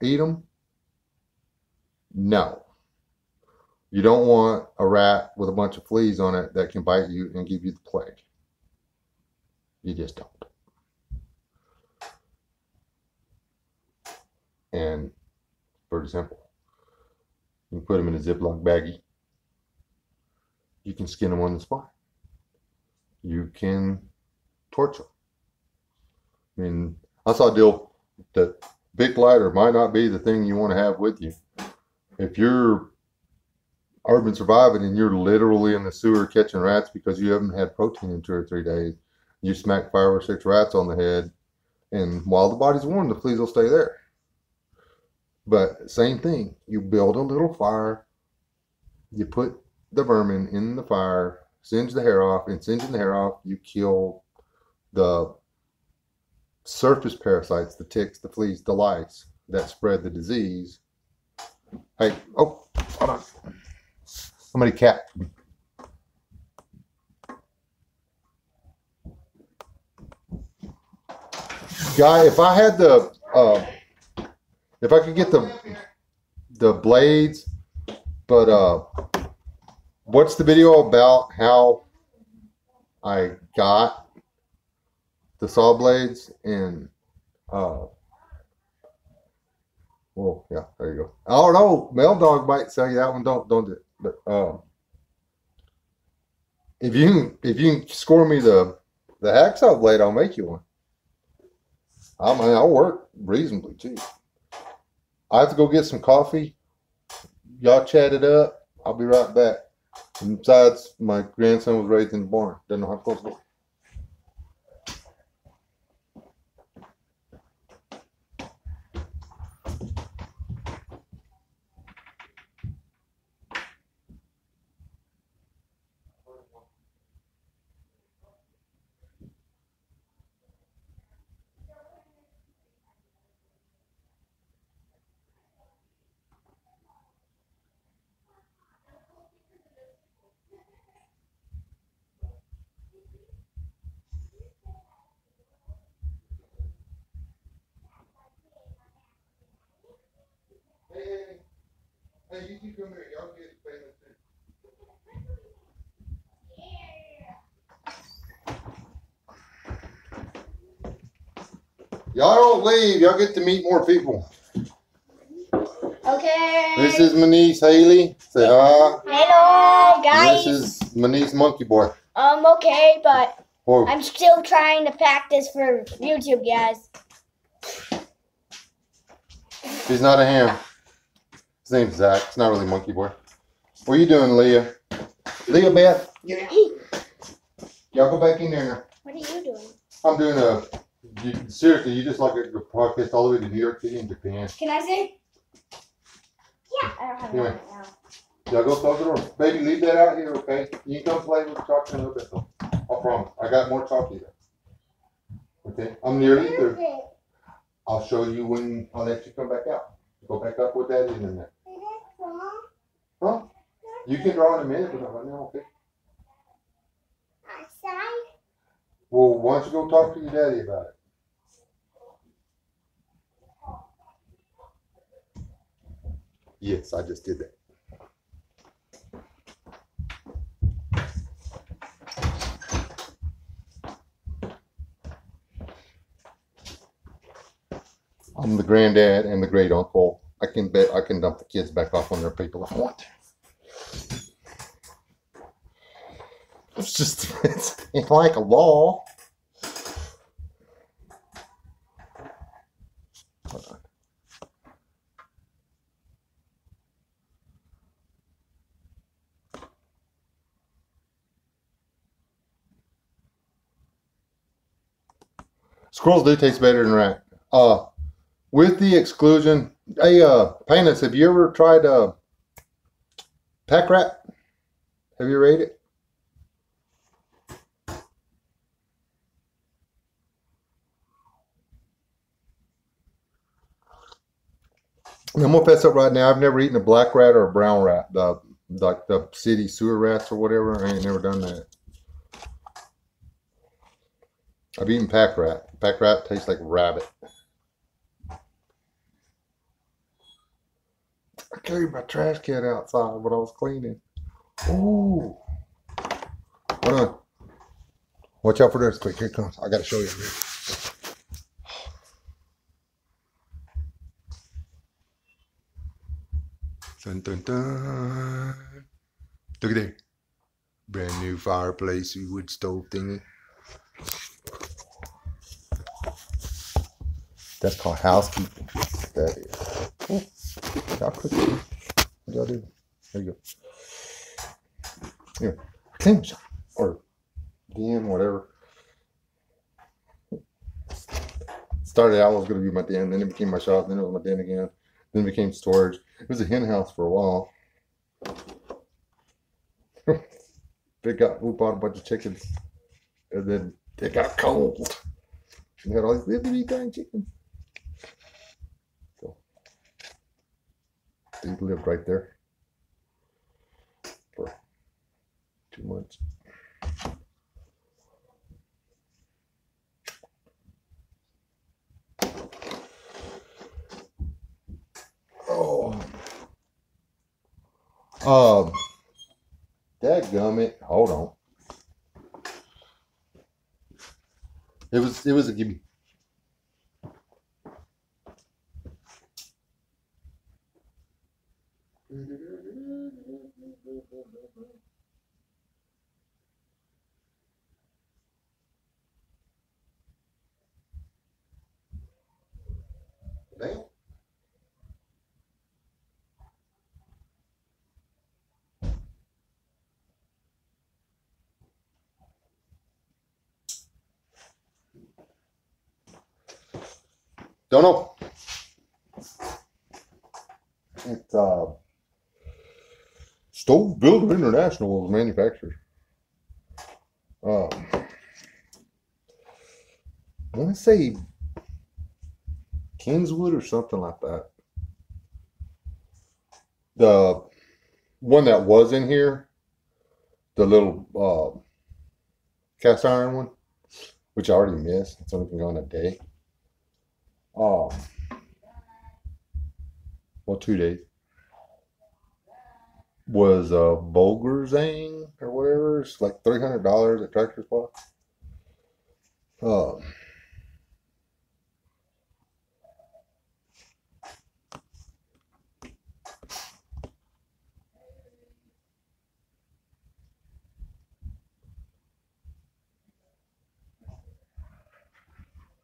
eat them? No. You don't want a rat with a bunch of fleas on it that can bite you and give you the plague. You just don't. And pretty simple. You can put them in a Ziploc baggie. You can skin them on the spot. You can torture them. I mean, I saw a deal that Bic lighter might not be the thing you want to have with you. If you're urban surviving and you're literally in the sewer catching rats because you haven't had protein in 2 or 3 days, you smack 5 or 6 rats on the head, and while the body's warm, the fleas will stay there. But same thing, you build a little fire, you put the vermin in the fire, singe the hair off, and singeing the hair off, you kill the surface parasites, the ticks, the fleas, the lice that spread the disease. Hey, oh, hold on. Somebody cat. Guy, if I had the, if I could get the blades, but what's the video about how I got the saw blades and well, yeah, there you go. Oh no, Mel Dog might sell you that one. Don't do it. But if you can score me the hacksaw blade, I'll make you one. I mean, I'll work reasonably cheap. I have to go get some coffee. Y'all chat it up. I'll be right back. And besides, my grandson was raised in the barn. Doesn't know how to close the door. Hey, you two come here. Y'all get famous too. Y'all don't leave. Y'all get to meet more people. Okay. This is my niece Haley. Say hi. Hello, guys. This is my niece Monkey Boy. Okay, but Whoa. I'm still trying to practice for YouTube, guys. He's not a ham. His name's Zach. It's not really Monkey Boy. What are you doing, Leah? Leah Beth? Y'all go back in there now. What are you doing? I'm doing seriously, you just like a podcast all the way to New York City and Japan. Can I say? Yeah. I don't have Anyway. one right now. Y'all go close the door. Baby, leave that out here, okay? You can come play with the chocolate in a little bit, though. I promise. I got more chocolate. Okay? I'm nearly through. I'll show you when I'll let you come back out. Go back up with that in a minute. Huh? You can draw in a minute, but not right now, okay? Outside? Well, why don't you go talk to your daddy about it? Yes, I just did that. I'm the granddad and the great uncle. I can bet I can dump the kids back off on their people if I want to. It's just it's like a law. Hold on. Squirrels do taste better than rat. With the exclusion, hey, Painus, have you ever tried pack rat? Have you ever ate it? I'm gonna fess up right now. I've never eaten a black rat or a brown rat. Like the city sewer rats or whatever. I ain't never done that. I've eaten pack rat. Pack rat tastes like rabbit. I carried my trash can outside when I was cleaning. Ooh. Hold on. Watch out for this. Quick, here it comes. I gotta show you. Dun, dun, dun. Look at there. Brand new fireplace, wood stove thingy. That's called housekeeping. That is. Oh, y'all cook it. What y'all do? There you go. Here. Clean shop. Or den, whatever. Started out, it was going to be my den, then it became my shop, then it was my den again, then it became storage. It was a hen house for a while. We bought a bunch of chickens, and then it got cold. We had all these little bitty tiny chickens. So they lived right there for 2 months. Oh. Dadgummit. Hold on. It was a gimme. Damn. Don't know. It's Stove Builder International was manufactured. I want to say Kingswood or something like that. The one that was in here, the little cast iron one, which I already missed. It's only been gone a day. Well, 2 days. Was Bolgerzang or whatever. It's like $300 at Tractor Supply.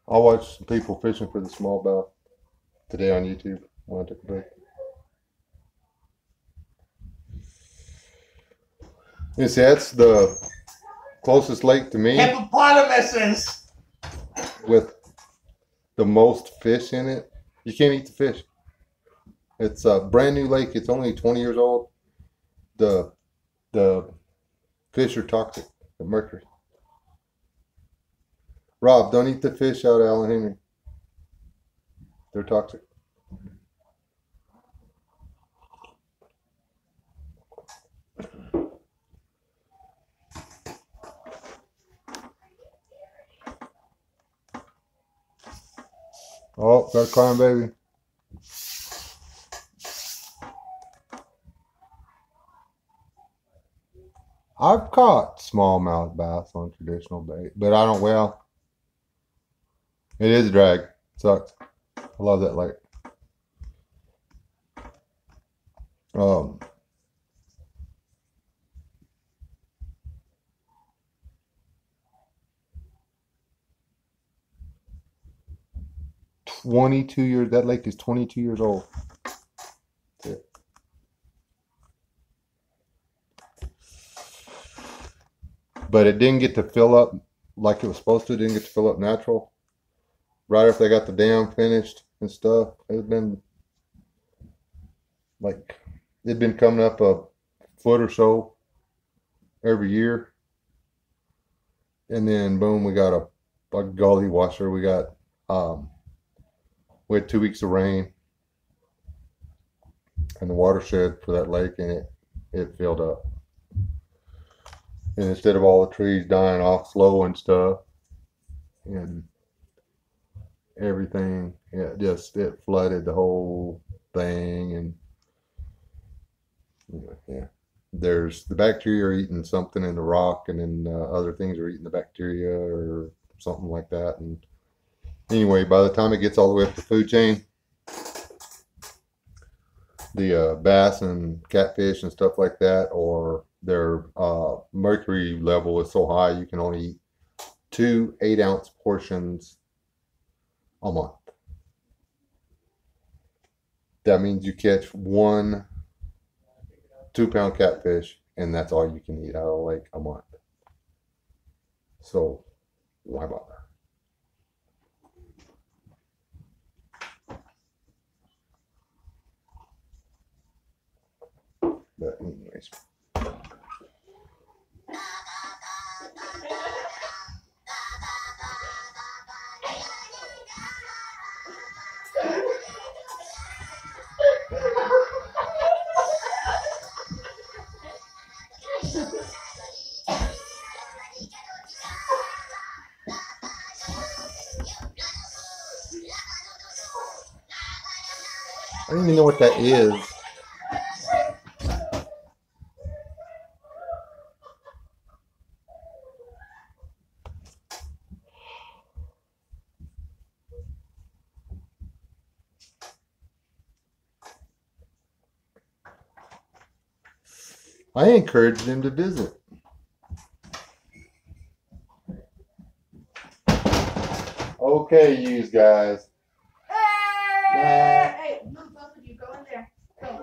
I watched some people fishing for the smallmouth today on YouTube when I took a break. You see, that's the closest lake to me Hippopotamuses! with the most fish in it. You can't eat the fish. It's a brand new lake. It's only 20 years old. The fish are toxic, the mercury. Rob, don't eat the fish out of Allen Henry. They're toxic. Oh, got a crying baby. I've caught smallmouth bass on traditional bait, but I don't, well, it is a drag. Sucks. I love that lake. 22 years, that lake is 22 years old. That's it. But it didn't get to fill up like it was supposed to. It didn't get to fill up natural right after they got the dam finished and stuff. It's been like it'd been coming up a foot or so every year, and then boom, we got a gully washer. We had 2 weeks of rain, and the watershed for that lake, and it filled up. And instead of all the trees dying off slow and stuff, and everything, it flooded the whole thing, and yeah, there's the bacteria are eating something in the rock, and then other things are eating the bacteria or something like that. And anyway, by the time it gets all the way up the food chain, the bass and catfish and stuff like that, or their mercury level is so high you can only eat 2 8-ounce portions a month. That means you catch 1 2-pound catfish, and that's all you can eat out of the lake a month. So why bother? But anyways. I don't even know what that is. I encourage them to visit. Okay, you guys. Hey, move both of you. Go in there. Go.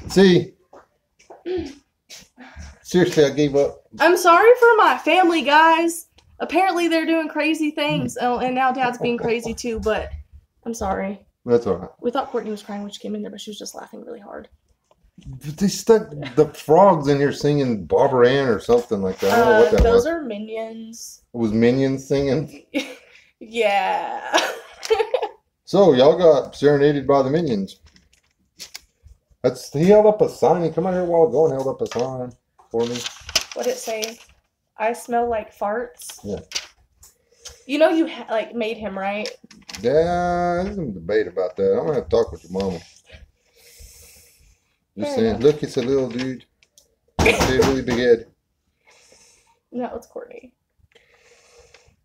See? Seriously, I gave up. I'm sorry for my family, guys. Apparently they're doing crazy things. Oh, and now Dad's being crazy too, but I'm sorry. That's all right. We thought Courtney was crying when she came in there, but she was just laughing really hard. They stuck the frogs in here singing Barbara Ann or something like that. I don't know what that those was. are Minions. It was Minions singing. Yeah. So y'all got serenaded by the Minions. He held up a sign. He come out here a while ago and held up a sign for me. What'd it say? I smell like farts. Yeah. You know you made him, right? Yeah, there's some debate about that. I'm gonna have to talk with your mama. Just saying, enough. look, it's a little dude. It's a really big head. No, it's Courtney.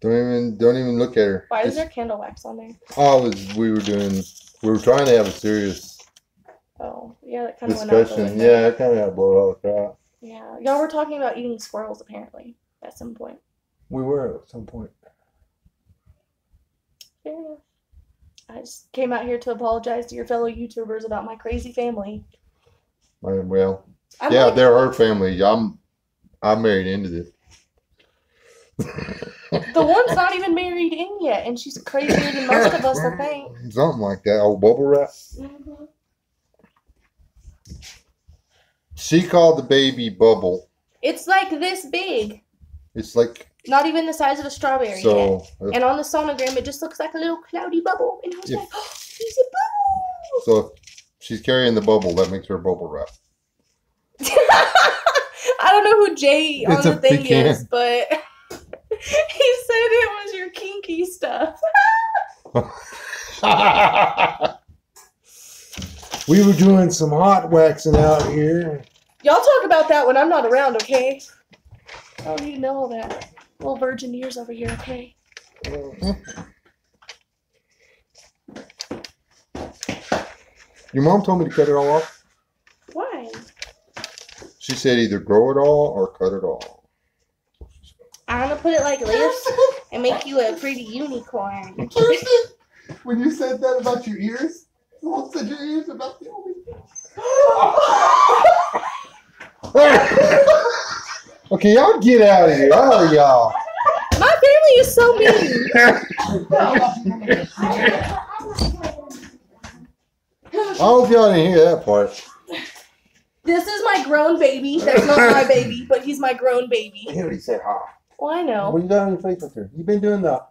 Don't even look at her. Why is there candle wax on there? We were trying to have a serious Oh, yeah, that kind of went out the discussion. window. Yeah, I kind of had to blow it all the crap. Yeah, y'all were talking about eating squirrels apparently at some point. We were at some point. Fair enough. I just came out here to apologize to your fellow YouTubers about my crazy family. Well, I'm yeah, like, they're her family. I'm married into this. the one's not even married in yet, and she's crazier than most of us, I think. Something like that. Oh, bubble wrap. Mm-hmm. She called the baby Bubble. It's like this big. It's like Not even the size of a strawberry so. yet. And on the sonogram, it just looks like a little cloudy bubble. And I was If- like, oh, he's a bubble. So if she's carrying the bubble, that makes her bubble wrap. I don't know who Jay on It's the a thing pecan. is, but he said it was your kinky stuff. We were doing some hot waxing out here. Y'all talk about that when I'm not around, okay? I don't need to know all that. Little virgin ears over here, okay? Your mom told me to cut it all off. Why? She said either grow it all or cut it all. I'm gonna put it like this and make you a pretty unicorn. When you said that about your ears, someone said your ears about the only. Okay, y'all get out of here. All of y'all. My Emily is so mean. I hope y'all didn't hear that part. This is my grown baby. That's not my baby, but he's my grown baby. He already said hi. Well, I know. What you got on your face with her? You been doing the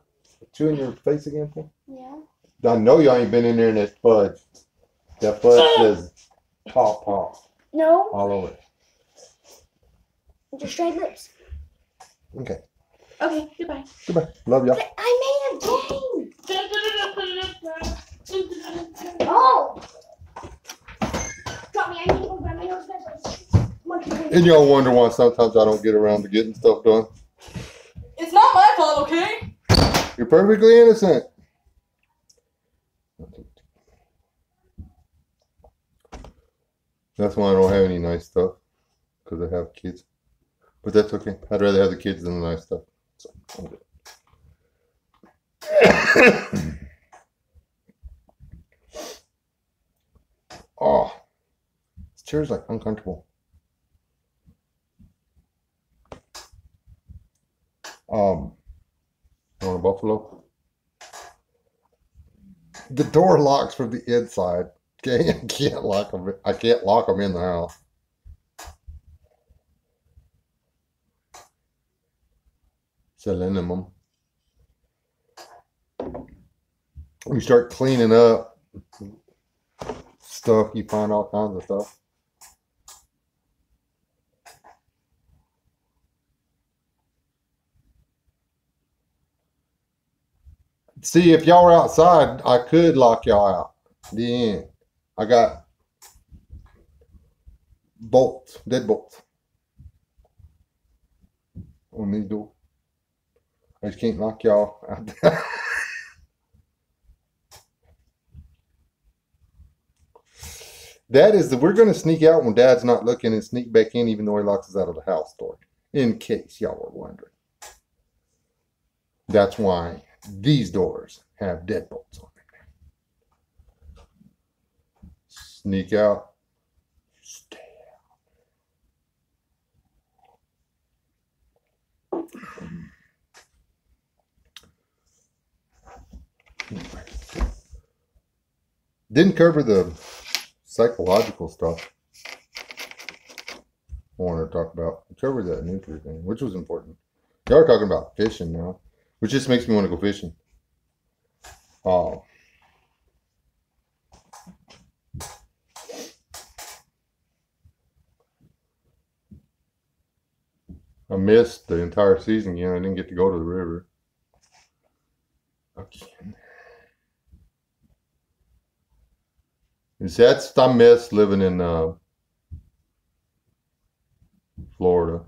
chewing your face again thing? Yeah. I know y'all ain't been in there in that fudge. That fudge says pop pop No. all over it. Just straight lips. Okay. Okay, goodbye. Goodbye. Love y'all. But I made a game. Oh. Drop me. I need to go grab my nose. And y'all wonder why sometimes I don't get around to getting stuff done. It's not my fault, okay? You're perfectly innocent. That's why I don't have any nice stuff, because I have kids. But that's okay. I'd rather have the kids than the nice stuff. So, I'm good. Oh, this chair's like uncomfortable. On a buffalo. The door locks from the inside. Okay, I can't lock them. I can't lock them in the house. Selenium. When you start cleaning up stuff, you find all kinds of stuff. See, if y'all were outside, I could lock y'all out. The end. I got bolts, deadbolts on these doors. I just can't knock y'all out. That is we're going to sneak out when Dad's not looking and sneak back in even though he locks us out of the house door. In case y'all were wondering. That's why these doors have deadbolts on them. Sneak out. Stay out. Didn't cover the psychological stuff I wanted to talk about. I covered that nuclear thing, which was important. Y'all are talking about fishing now, which just makes me want to go fishing. I missed the entire season again. I didn't get to go to the river. Again. That's I miss living in Florida.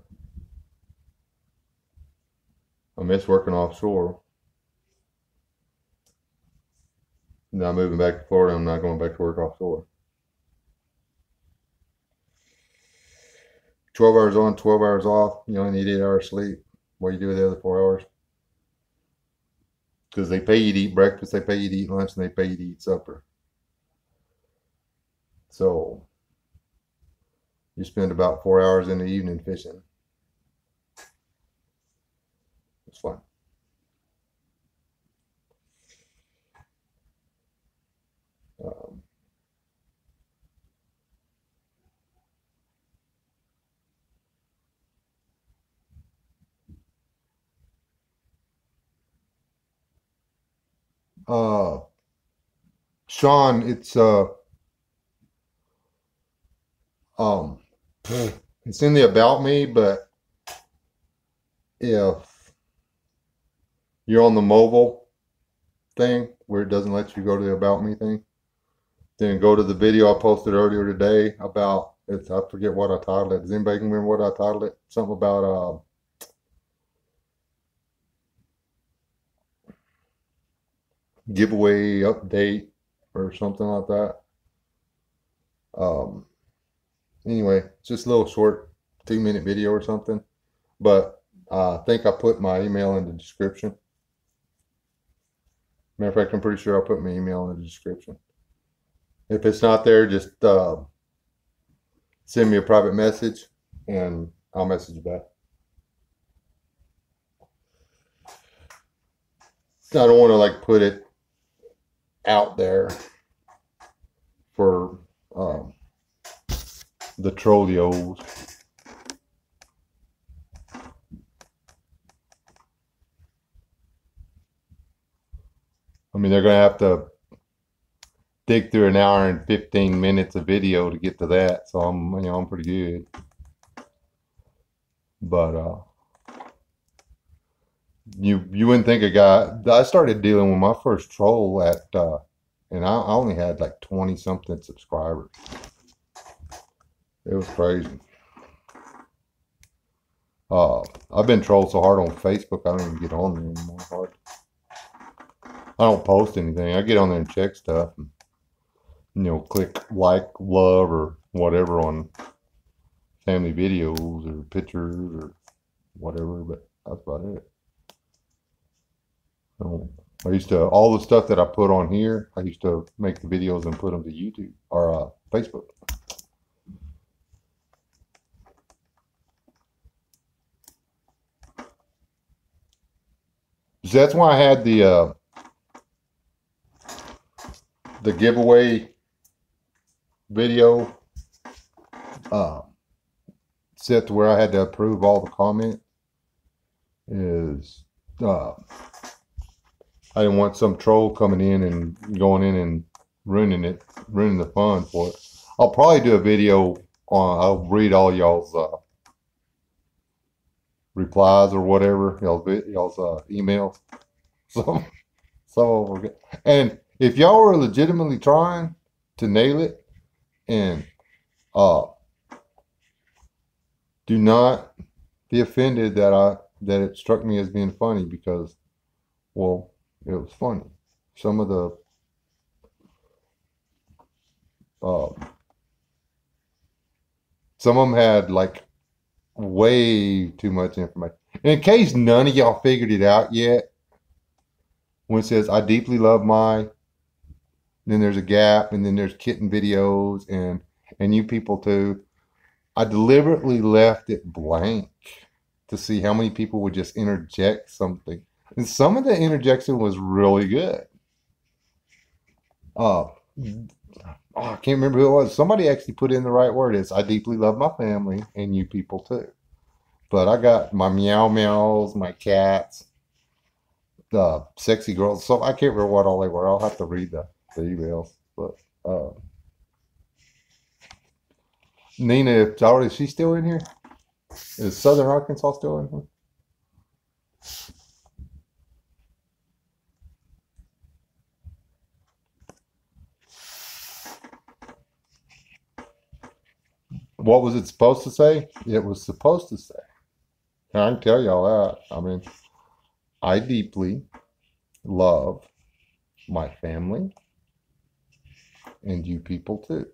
I miss working offshore. Now moving back to Florida, I'm not going back to work offshore. 12 hours on, 12 hours off. You only need 8 hours sleep. What do you do with the other 4 hours? Because they pay you to eat breakfast, they pay you to eat lunch, and they pay you to eat supper. So you spend about 4 hours in the evening fishing. It's fun. Sean, it's it's in the about me, but if you're on the mobile thing where it doesn't let you go to the about me thing, then go to the video I posted earlier today about it's I forget what I titled it. Does anybody remember what I titled it? Something about giveaway update or something like that. Anyway, it's just a little short 2-minute video or something, but I think I put my email in the description. Matter of fact, I'm pretty sure I put my email in the description. If it's not there, just send me a private message and I'll message you back. don't want to like put it out there for the trollios. I mean, they're gonna have to dig through an hour and 15 minutes of video to get to that. So I'm pretty good. But you wouldn't think a guy. I started dealing with my first troll and I only had like 20 something subscribers. It was crazy. I've been trolled so hard on Facebook, I don't even get on there anymore. I don't post anything. I get on there and check stuff, and, click like, love, or whatever on family videos or pictures or whatever. But that's about it. I used to, all the stuff that I put on here, I used to make the videos and put them to YouTube or Facebook. So that's why I had the giveaway video set to where I had to approve all the comments. Is I didn't want some troll coming in and going in and ruining the fun for it. I'll probably do a video on, I'll read all y'all's replies or whatever, y'all's emails. Some of them are good. And if y'all are legitimately trying to nail it, and do not be offended that it struck me as being funny, because, well, it was funny. Some of them had like way too much information. In case none of y'all figured it out yet, when it says I deeply love my, then there's a gap, and then there's kitten videos and you people too. I deliberately left it blank to see how many people would just interject something. And some of the interjection was really good. I can't remember who it was. Somebody actually put in the right word. It's I deeply love my family and you people too. But I got my meow meows, my cats, the sexy girls. So I can't remember what all they were. I'll have to read the emails. But Nina, is she still in here? Is Southern Arkansas still in here? What was it supposed to say? It was supposed to say. And I can tell y'all that. I mean, I deeply love my family and you people too.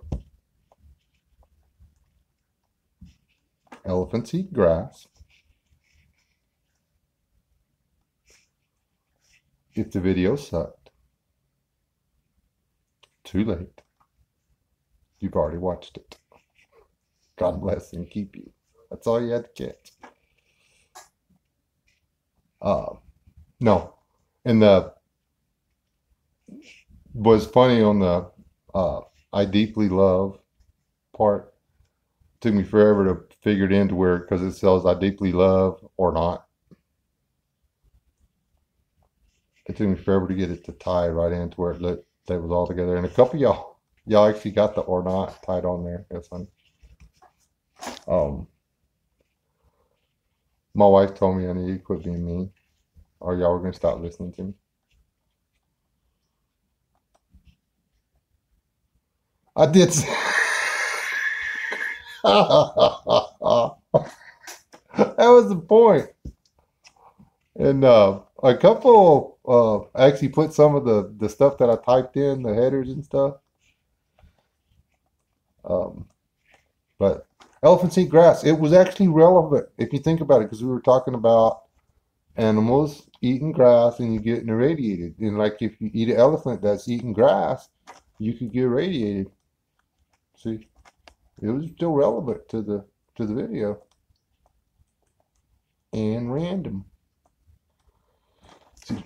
Elephants eat grass. If the video sucked, too late. You've already watched it. God bless and keep you. That's all you had to catch. No. And was funny on the I deeply love part. Took me forever to figure it into where, because it says I deeply love or not. It took me forever to get it to tie right into where it looked that was all together. And a couple of y'all actually got the or not tied on there. That's funny. My wife told me I need to quit being mean, or y'all were gonna stop listening to me. I did. That was the point. And a couple actually put some of the stuff that I typed in, the headers and stuff. But elephants eat grass. It was actually relevant if you think about it, because we were talking about animals eating grass and you getting irradiated. And like if you eat an elephant that's eating grass, you could get irradiated. See, it was still relevant to the video. And random. See,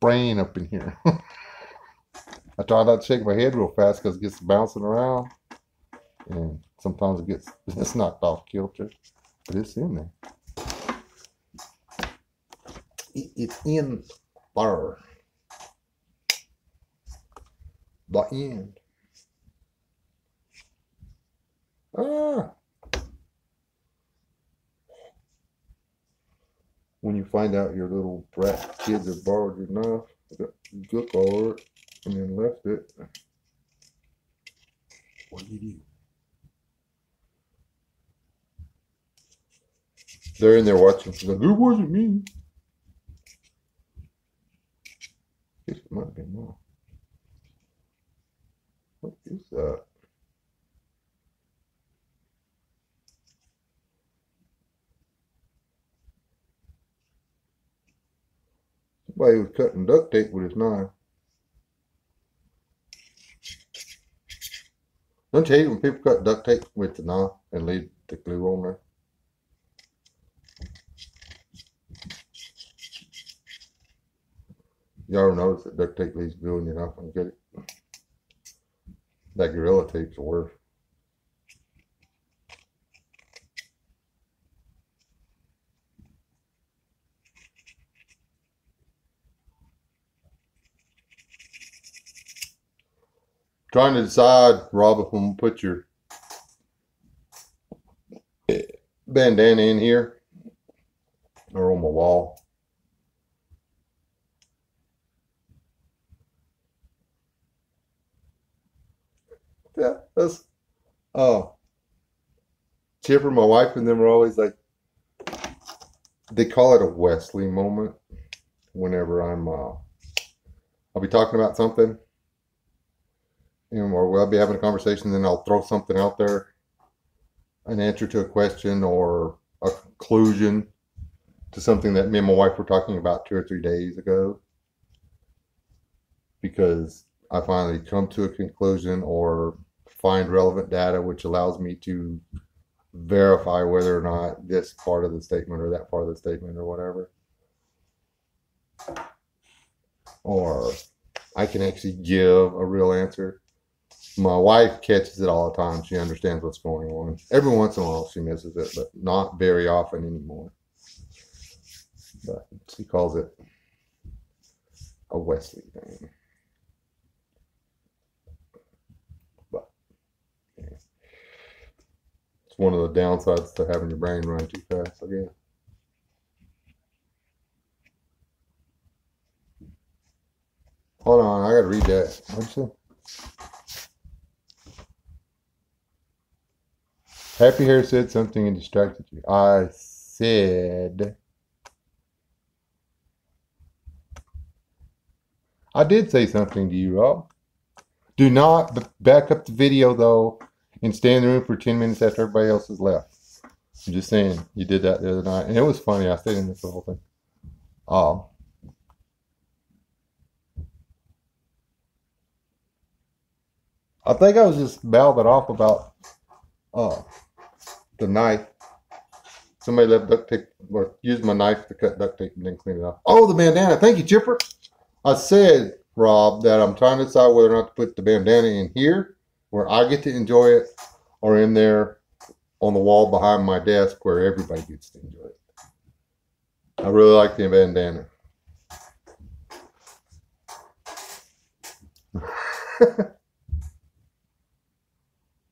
spraying up in here. I try not to shake my head real fast because it gets bouncing around. And sometimes it's knocked off kilter. But it's in there. It's in there. The end. Ah. When you find out your little brat kids have borrowed your knife, good for it, and then left it, what do you do? They're in there watching. She's like, it wasn't me. Guess it might be more. What is that? Somebody was cutting duct tape with his knife. Don't you hate when people cut duct tape with the knife and leave the glue on there? Y'all notice that duct tape leaves glue and you're not going to get it? That Gorilla Tape's the worst. Trying to decide, Rob, if I'm going to put your bandana in here or on my wall. Yeah, that's Chipper, my wife, and them are always like, they call it a Wesley moment whenever I'll be talking about something, or we'll be having a conversation, then I'll throw something out there, an answer to a question or a conclusion to something that me and my wife were talking about 2 or 3 days ago, because I finally come to a conclusion or find relevant data which allows me to verify whether or not this part of the statement or that part of the statement or whatever, or I can actually give a real answer. My wife catches it all the time. She understands what's going on. Every once in a while she misses it, but not very often anymore. But she calls it a Wesley thing. But yeah. It's one of the downsides to having your brain run too fast, I guess. Hold on, I gotta read that. What'd you say? Happy Hair said something and distracted you. I said... I did say something to you, Rob. Do not back up the video, though, and stay in the room for 10 minutes after everybody else has left. I'm just saying, you did that the other night, and it was funny. I stayed in this the whole thing. I think I was just mouthing off about the knife. Somebody left duct tape, or used my knife to cut duct tape and then clean it off. Oh, the bandana. Thank you, Chipper. I said, Rob, that I'm trying to decide whether or not to put the bandana in here, where I get to enjoy it, or in there on the wall behind my desk where everybody gets to enjoy it. I really like the bandana.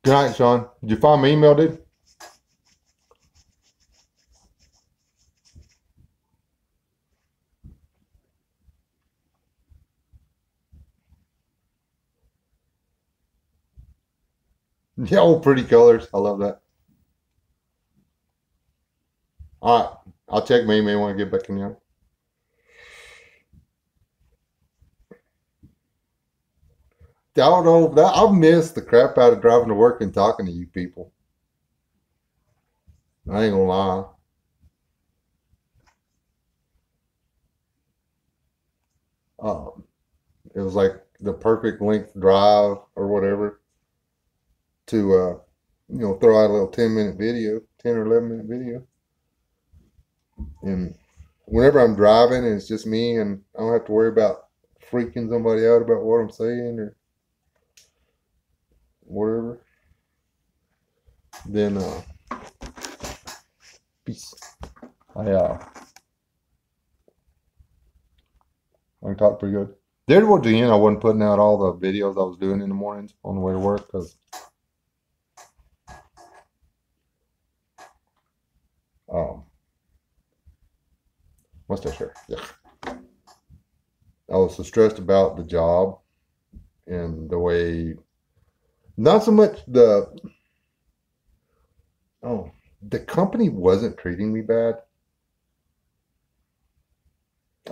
Good night, Sean. Did you find my email, dude? Yeah, oh, pretty colors. I love that. All right. I'll check my email when I get back in here. I don't know. I miss the crap out of driving to work and talking to you people. I ain't gonna lie. It was like the perfect length drive or whatever to, throw out a little 10-minute video, 10 or 11-minute video. And whenever I'm driving and it's just me and I don't have to worry about freaking somebody out about what I'm saying or whatever, then peace. I can talk pretty good. There towards the end, I wasn't putting out all the videos I was doing in the mornings on the way to work because what's that shirt? Yeah. I was so stressed about the job and the way, not so much the company wasn't treating me bad.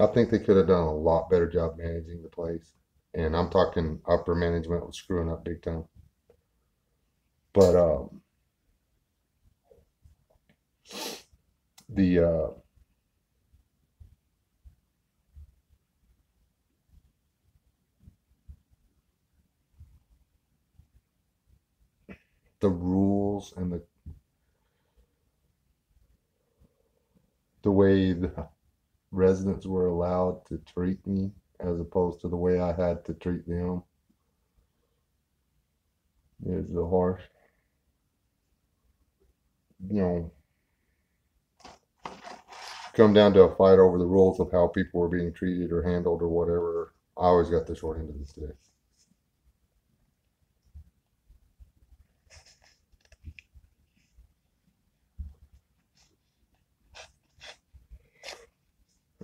I think they could have done a lot better job managing the place. And I'm talking upper management was screwing up big time. But the rules and the way the residents were allowed to treat me as opposed to the way I had to treat them is the harsh. You know, come down to a fight over the rules of how people were being treated or handled or whatever. I always got the short end of the stick.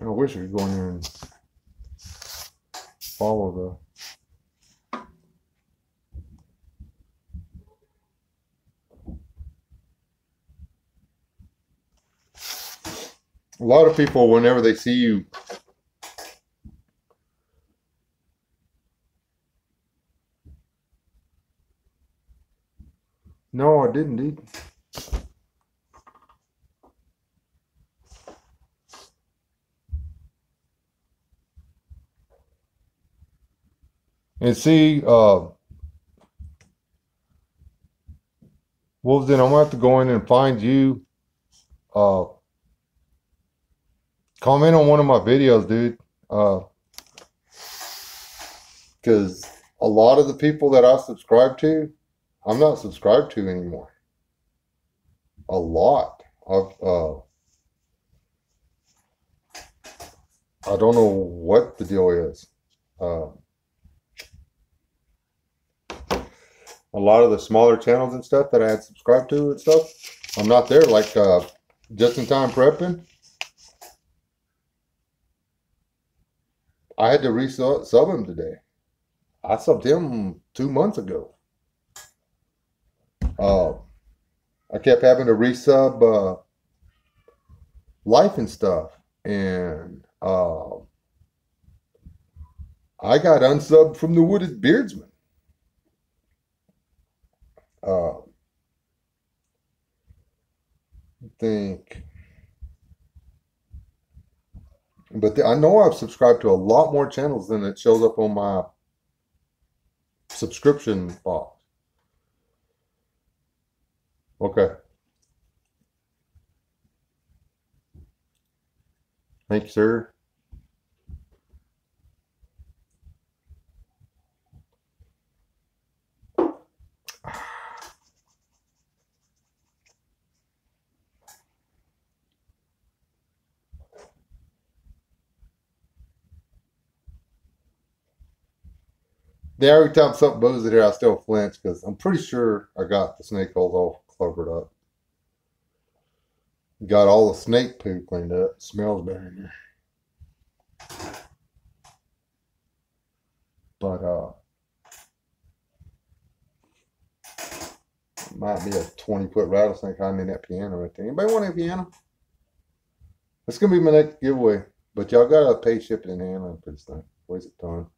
I wish I could go in there and follow a lot of people, whenever they see you no, I didn't, dude. And see, Wolves, then I'm gonna have to go in and find you. Comment on one of my videos, dude. Because a lot of the people that I subscribe to, I'm not subscribed to anymore. A lot. I don't know what the deal is. A lot of the smaller channels and stuff that I had subscribed to and stuff, I'm not there. Like Just in Time Prepping, I had to resub him today. I subbed him 2 months ago. I kept having to resub Life and stuff, and I got unsubbed from the Wooded Beardsman. Think, but I know I've subscribed to a lot more channels than it shows up on my subscription box. Okay. Thank you, sir. Every time something moves in here, I still flinch because I'm pretty sure I got the snake holes all covered up. Got all the snake poo cleaned up. It smells better in here. But might be a 20-foot rattlesnake hiding in that piano right there. Anybody want a piano? That's gonna be my next giveaway. But y'all gotta pay shipping and handling for this thing. Waste of time.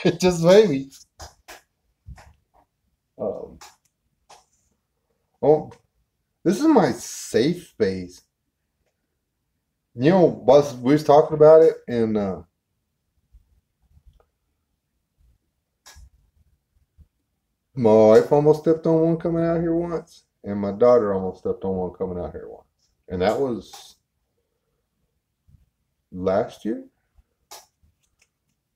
It just maybe. Oh, this is my safe space. You know, Buzz, we was talking about it, and my wife almost stepped on one coming out here once, and my daughter almost stepped on one coming out here once. And that was last year.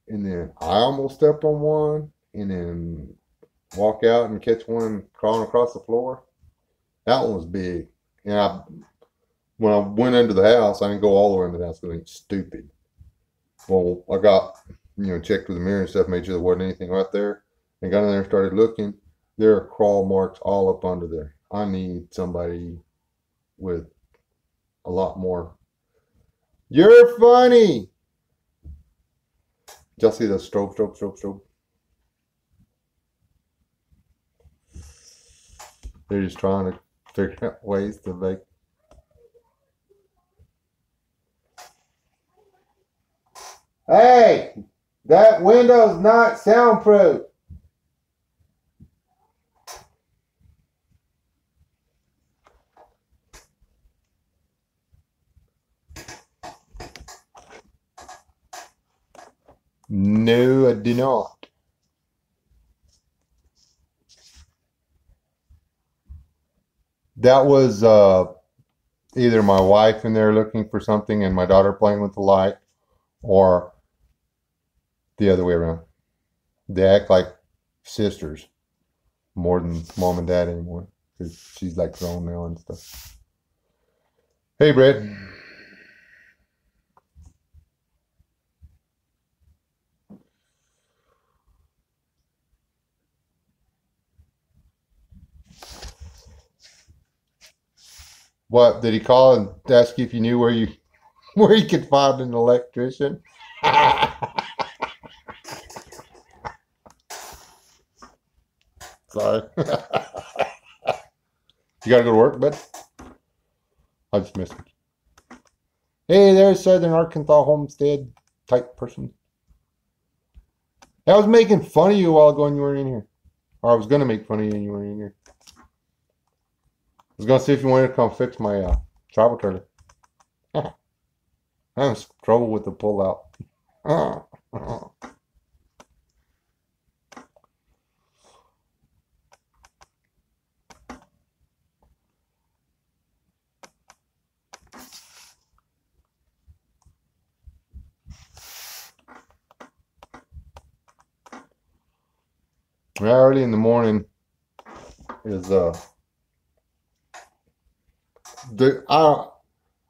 And then I almost stepped on one, and then walk out and catch one crawling across the floor. That one was big. And when I went into the house, I didn't go all the way into the house because it's stupid. Well, I got, checked with the mirror and stuff, made sure there wasn't anything right there, and got in there and started looking. There are crawl marks all up under there. I need somebody with a lot more. You're funny. Did y'all see the strobe? They're just trying to figure out ways to make. Hey, that window's not soundproof. No, I do not. That was either my wife in there looking for something and my daughter playing with the light, or the other way around. They act like sisters more than mom and dad anymore, because she's like grown now and stuff. Hey, Brett. What did he call and ask you if you knew where you could find an electrician? Sorry. You gotta go to work, bud? I just missed it. Hey, there's Southern Arkansas homestead type person. I was making fun of you a while ago and you weren't in here. Or I was gonna make fun of you and you weren't in here. I was gonna see if you wanted to come fix my travel trailer. I have trouble with the pull out. Early in the morning is I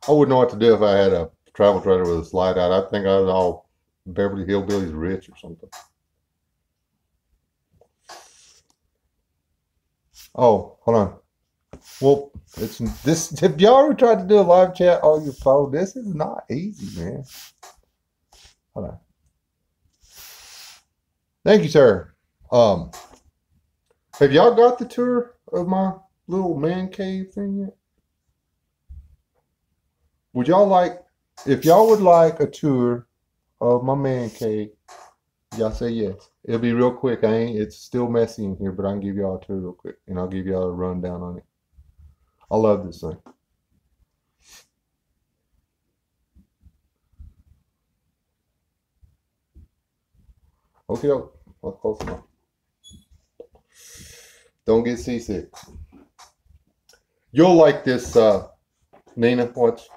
wouldn't know what to do if I had a travel trailer with a slide out. I think I was all Beverly Hillbillies rich or something. Oh, hold on. Well, it's this. If y'all ever tried to do a live chat on your phone, this is not easy, man. Hold on. Thank you, sir. Have y'all got the tour of my little man cave thing yet? Would y'all like, if y'all would like a tour of my man cave, y'all say yes. It'll be real quick. It's still messy in here, but I can give y'all a tour real quick, and I'll give y'all a rundown on it. I love this thing. Okay, well, close enough. Don't get seasick. You'll like this, Nina. What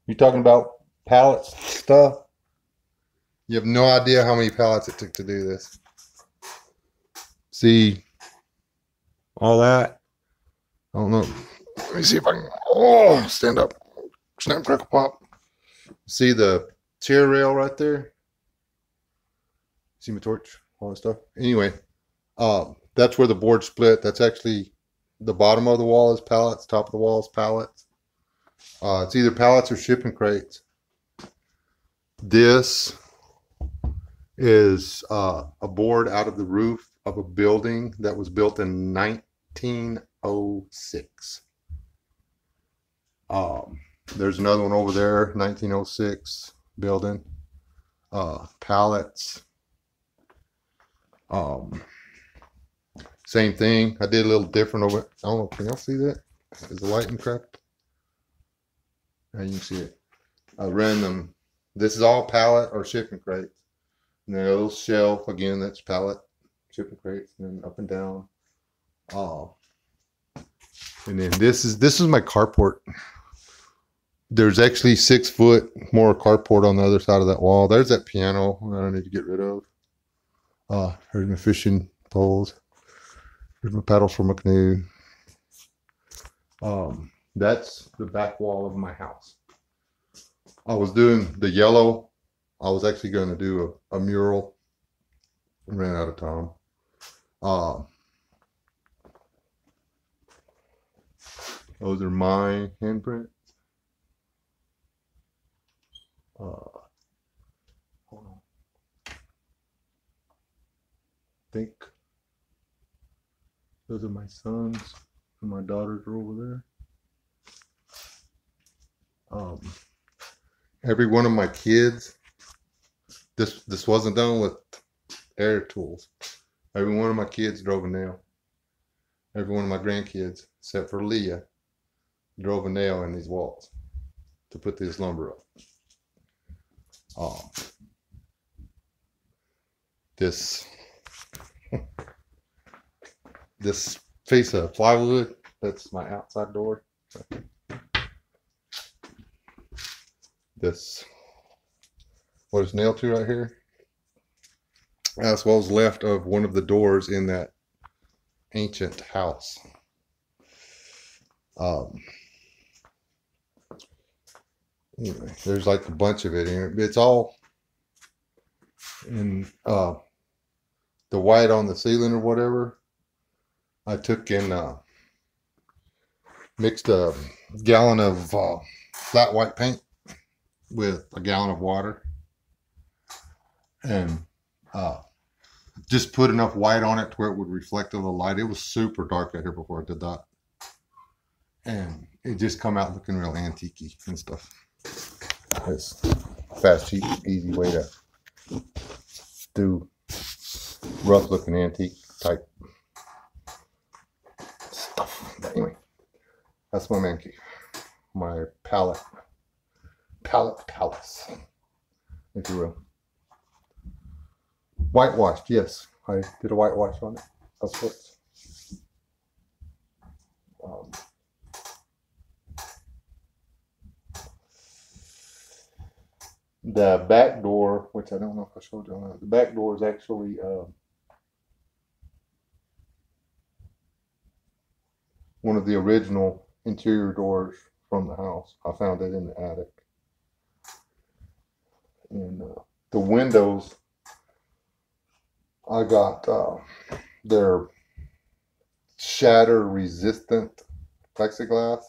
you talking about? Pallets stuff. You have no idea how many pallets it took to do this. See all that? I don't know. Let me see if I can. Stand up. Snap, crackle, pop. See the chair rail right there? See my torch? All that stuff. Anyway, that's where the board split. That's actually the bottom of the wall is pallets, top of the wall is pallets. It's either pallets or shipping crates. This is a board out of the roof of a building that was built in 1906. There's another one over there, 1906 building. Pallets. Same thing. I did a little different over. I don't know. Can y'all see that? Is the lighting crap? Now you can see it. I ran them. This is all pallet or shipping crates. And then a little shelf again. That's pallet, shipping crates, and then up and down. And then this is my carport. There's actually 6 foot more carport on the other side of that wall. There's that piano that I need to get rid of. Here's my fishing poles. Here's my paddles for my canoe. That's the back wall of my house. I was doing the yellow. I was actually going to do a mural. Ran out of time. Those are my handprints. Hold on. I think those are my sons and my daughters are over there. Every one of my kids, this wasn't done with air tools. Every one of my kids drove a nail. Every one of my grandkids, except for Leah, drove a nail in these walls to put this lumber up. This piece of plywood, that's my outside door. This, what is nailed to right here, that's what was left of one of the doors in that ancient house. Anyway, there's like a bunch of it in it. It's all in the white on the ceiling or whatever. I took and mixed a gallon of flat white paint with a gallon of water and just put enough white on it to where it would reflect a little light. It was super dark out here before I did that, and it just come out looking real antique-y and stuff. It's fast, cheap, easy way to do rough looking antique type stuff. But anyway, that's my man cave, my pallet palace, if you will. Whitewashed, yes, I did a whitewash on it. That's what. The back door, which I don't know if I showed you on that, the back door is actually one of the original interior doors from the house. I found it in the attic. And the windows, I got they're shatter resistant plexiglass.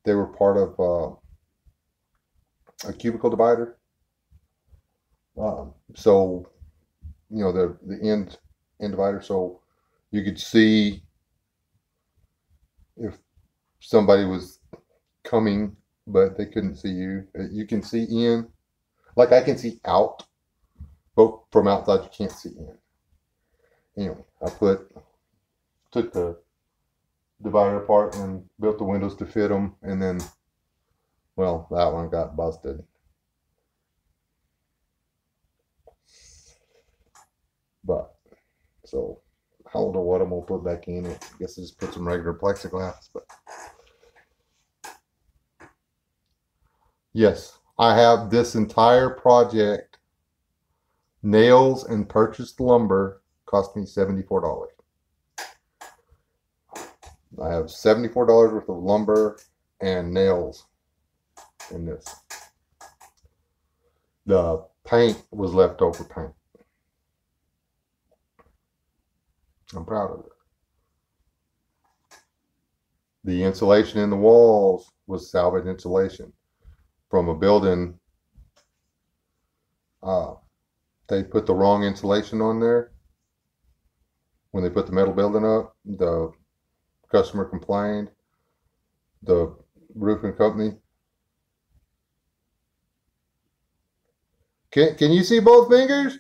They were part of a cubicle divider. So, you know, the end divider, so you could see if somebody was coming, but they couldn't see you. You can see in, like I can see out, but from outside you can't see in. Anyway, I took the divider apart and built the windows to fit them, and then, well, that one got busted. But, so, I don't know what I'm going to put back in it. I guess I just put some regular plexiglass, but. Yes, I have this entire project, nails and purchased lumber, cost me $74. I have $74 worth of lumber and nails in this. The paint was leftover paint. I'm proud of it. The insulation in the walls was salvage insulation from a building. They put the wrong insulation on there. When they put the metal building up, the customer complained. The roofing company. Can you see both fingers?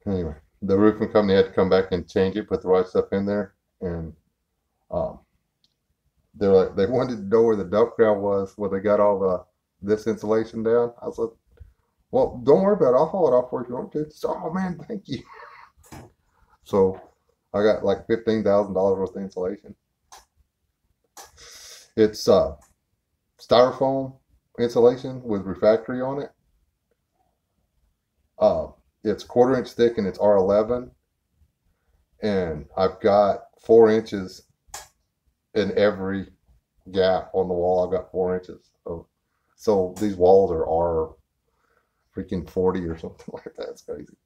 Anyway, the roofing company had to come back and change it, put the right stuff in there, and um, they're like they wanted to know where the dump ground was, where they got all this insulation down. I said, "Well, don't worry about it. I'll haul it off for you if you want to." So, oh man, thank you. So I got like $15,000 worth of insulation. It's styrofoam insulation with refractory on it. Uh, it's 1/4 inch thick and it's R11, and I've got 4 inches in every gap on the wall. I've got 4 inches. So these walls are freaking 40 or something like that. It's crazy.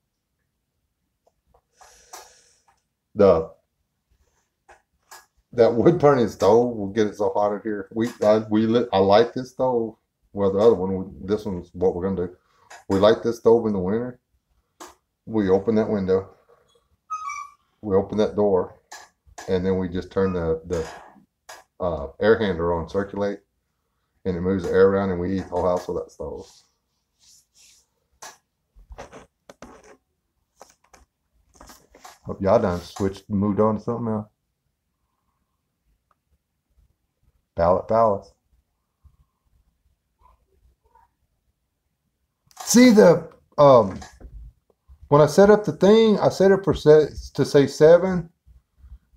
That wood burning stove will get it so hot in here. I light this stove. Well, the other one, this one's what we're gonna do. We light this stove in the winter. We open that window. We open that door, and then we just turn the air handler on, circulate, and it moves the air around, and we heat the whole house with that stove. Hope y'all done switched, moved on to something else. Ballot Palace. See the when I set up the thing, I set it to say 7,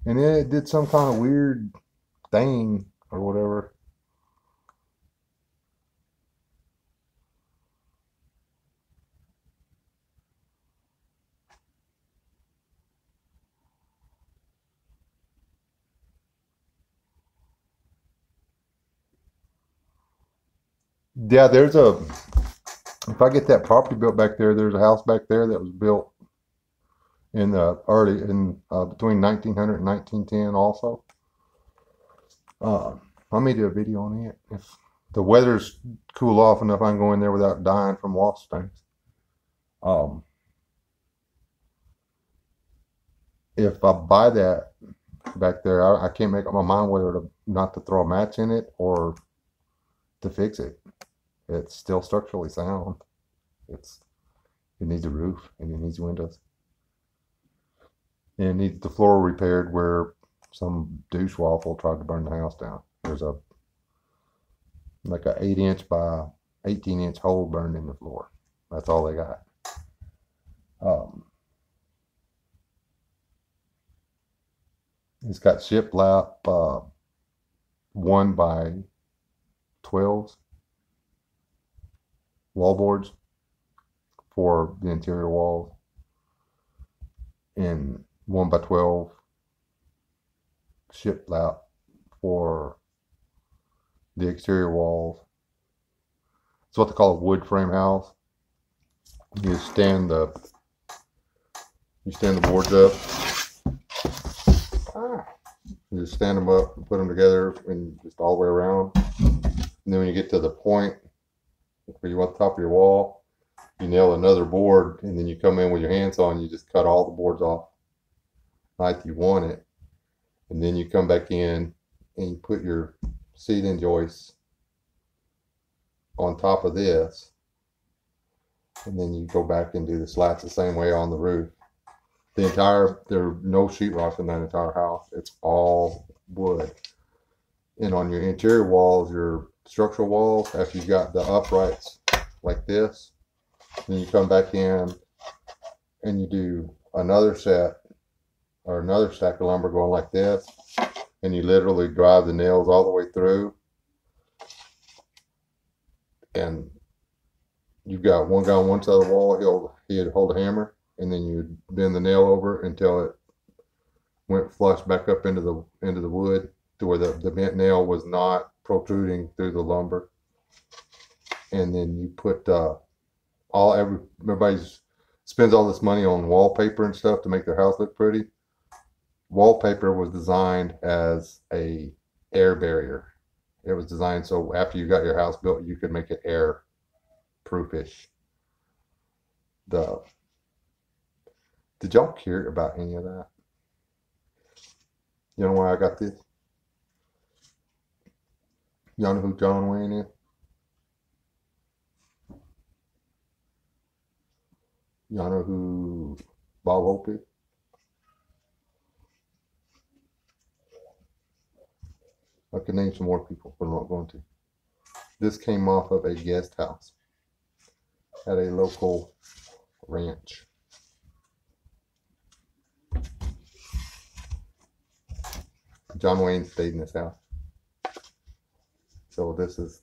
and it did some kind of weird thing or whatever. Yeah, if I get that property built back there, there's a house back there that was built in the between 1900 and 1910 also. I may do a video on it. If the weather's cool off enough, I can go in there without dying from wasp stings. If I buy that back there, I can't make up my mind whether not to throw a match in it or to fix it. It's still structurally sound. It needs a roof and it needs windows. And it needs the floor repaired where some douche waffle tried to burn the house down. There's like a 8-inch by 18-inch hole burned in the floor. That's all they got. It's got shiplap 1 by 12s wall boards for the interior walls, and 1 by 12 shiplap for the exterior walls. It's what they call a wood frame house. You stand the boards up. You just stand them up and put them together and just all the way around. And then when you get to the point where you want the top of your wall, you nail another board, and then you come in with your hands on, you just cut all the boards off like you want it. And then you come back in and you put your seat-in joists on top of this. And then you go back and do the slats the same way on the roof. There are no sheetrock in that entire house. It's all wood. And on your interior walls, your structural walls, after you've got the uprights like this, then you come back in and you do another set or another stack of lumber going like this, and you literally drive the nails all the way through. And you've got one guy on one side of the wall, he'd hold a hammer, and then you bend the nail over until it went flush back up into the wood to where the bent nail was not protruding through the lumber. And then you put everybody spends all this money on wallpaper and stuff to make their house look pretty. Wallpaper was designed as a air barrier. It was designed so after you got your house built, you could make it air proofish. Did y'all care about any of that? You know why I got this? Y'all know who John Wayne is? Y'all know who Bob Hope is. I could name some more people, but I'm not going to. This came off of a guest house at a local ranch. John Wayne stayed in this house. So this is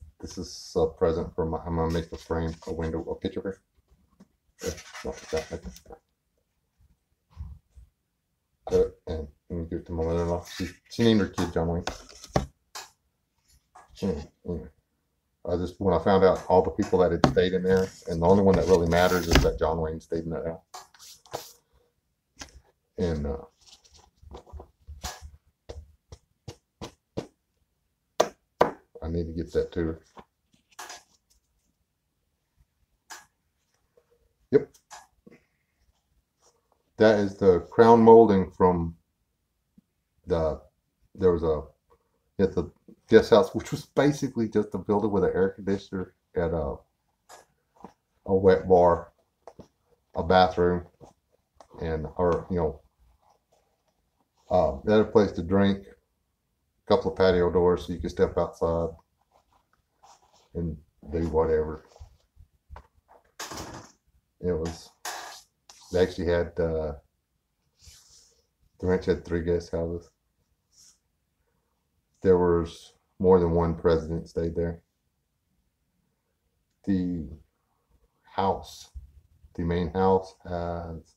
a present for my. I'm gonna make a frame, a window, a picture frame. Yeah, not like that. Cut it and give it to my mother-in-law. She named her kid John Wayne. Anyway, when I found out all the people that had stayed in there, and the only one that really matters is that John Wayne stayed in that house. And I need to get that to her. Yep. That is the crown molding from there was at the guest house, which was basically just a building with an air conditioner and a wet bar, a bathroom, and they had a place to drink, a couple of patio doors so you could step outside and do whatever. They actually had the ranch had 3 guest houses. There was more than one president stayed there. The main house has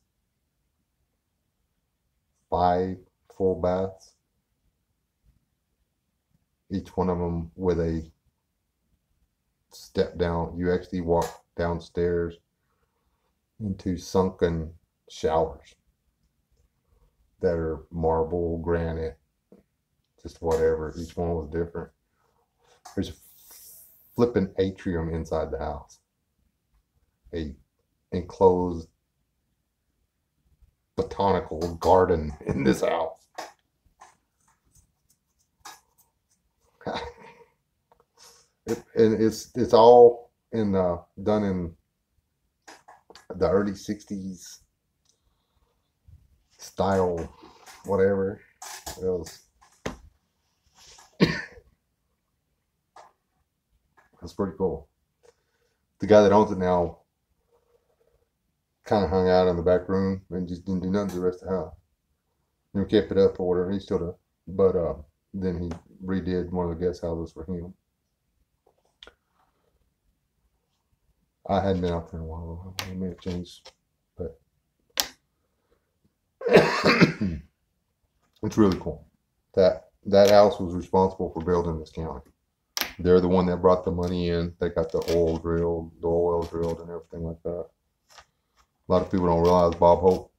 5 full baths, each one of them with a step down. You actually walk downstairs into sunken showers that are marble, granite, just whatever. Each one was different. There's a flipping atrium inside the house, a enclosed botanical garden in this house. It's all done in the early 60s style, whatever. It was that's pretty cool. The guy that owns it now kind of hung out in the back room and just didn't do nothing to the rest of the house. You know, kept it up or whatever. He still does. But then he redid one of the guest houses for him. I hadn't been out there in a while. I may have changed, but it's really cool. That house was responsible for building this county. They're the one that brought the money in. They got the oil drilled, the oil wells drilled, and everything like that. A lot of people don't realize Bob Hope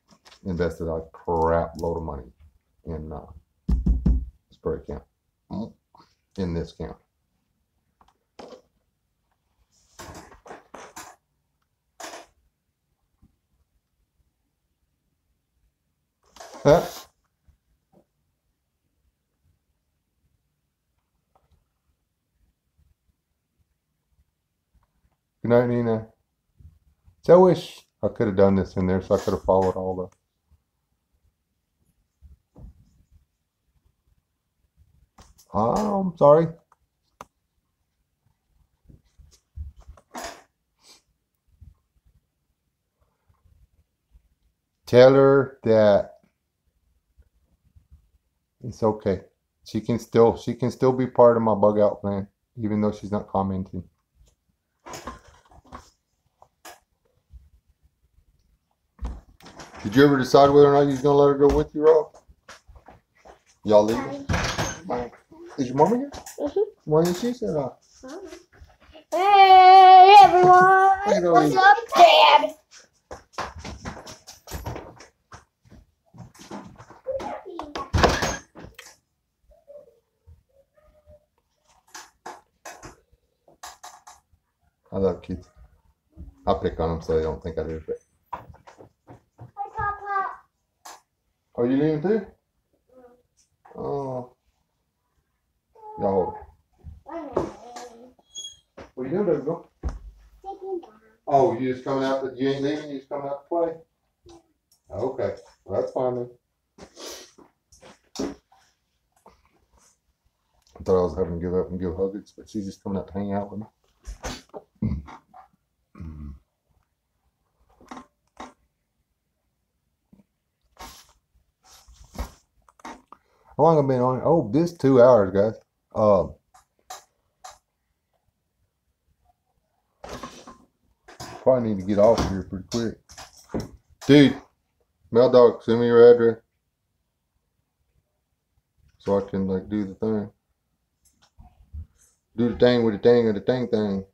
invested a crap load of money in Spray County, in this county. Huh? Good night, Nina. So I wish I could have done this in there so I could have followed all the... Oh, I'm sorry. Tell her that it's okay. She can still be part of my bug out plan, even though she's not commenting. Did you ever decide whether or not you're gonna let her go with you, Rob? Y'all leaving? Is your mama here? Why didn't she say that? Hey everyone! What's up, Dad? I love kids. I pick on them so they don't think I do it. Hi, Papa. Are you leaving too? Oh. Y'all. What are you doing, baby girl? Oh, you just coming out? You ain't leaving? You just coming out to play? Okay. finally. I thought I was having to give up and give hugs, but she's just coming out to hang out with me. How long have I been on? Oh, this 2 hours, guys. Probably need to get off here pretty quick. Dude, mail dog, send me your address so I can like do the thing. Do the thing with the thing or the thing. Kind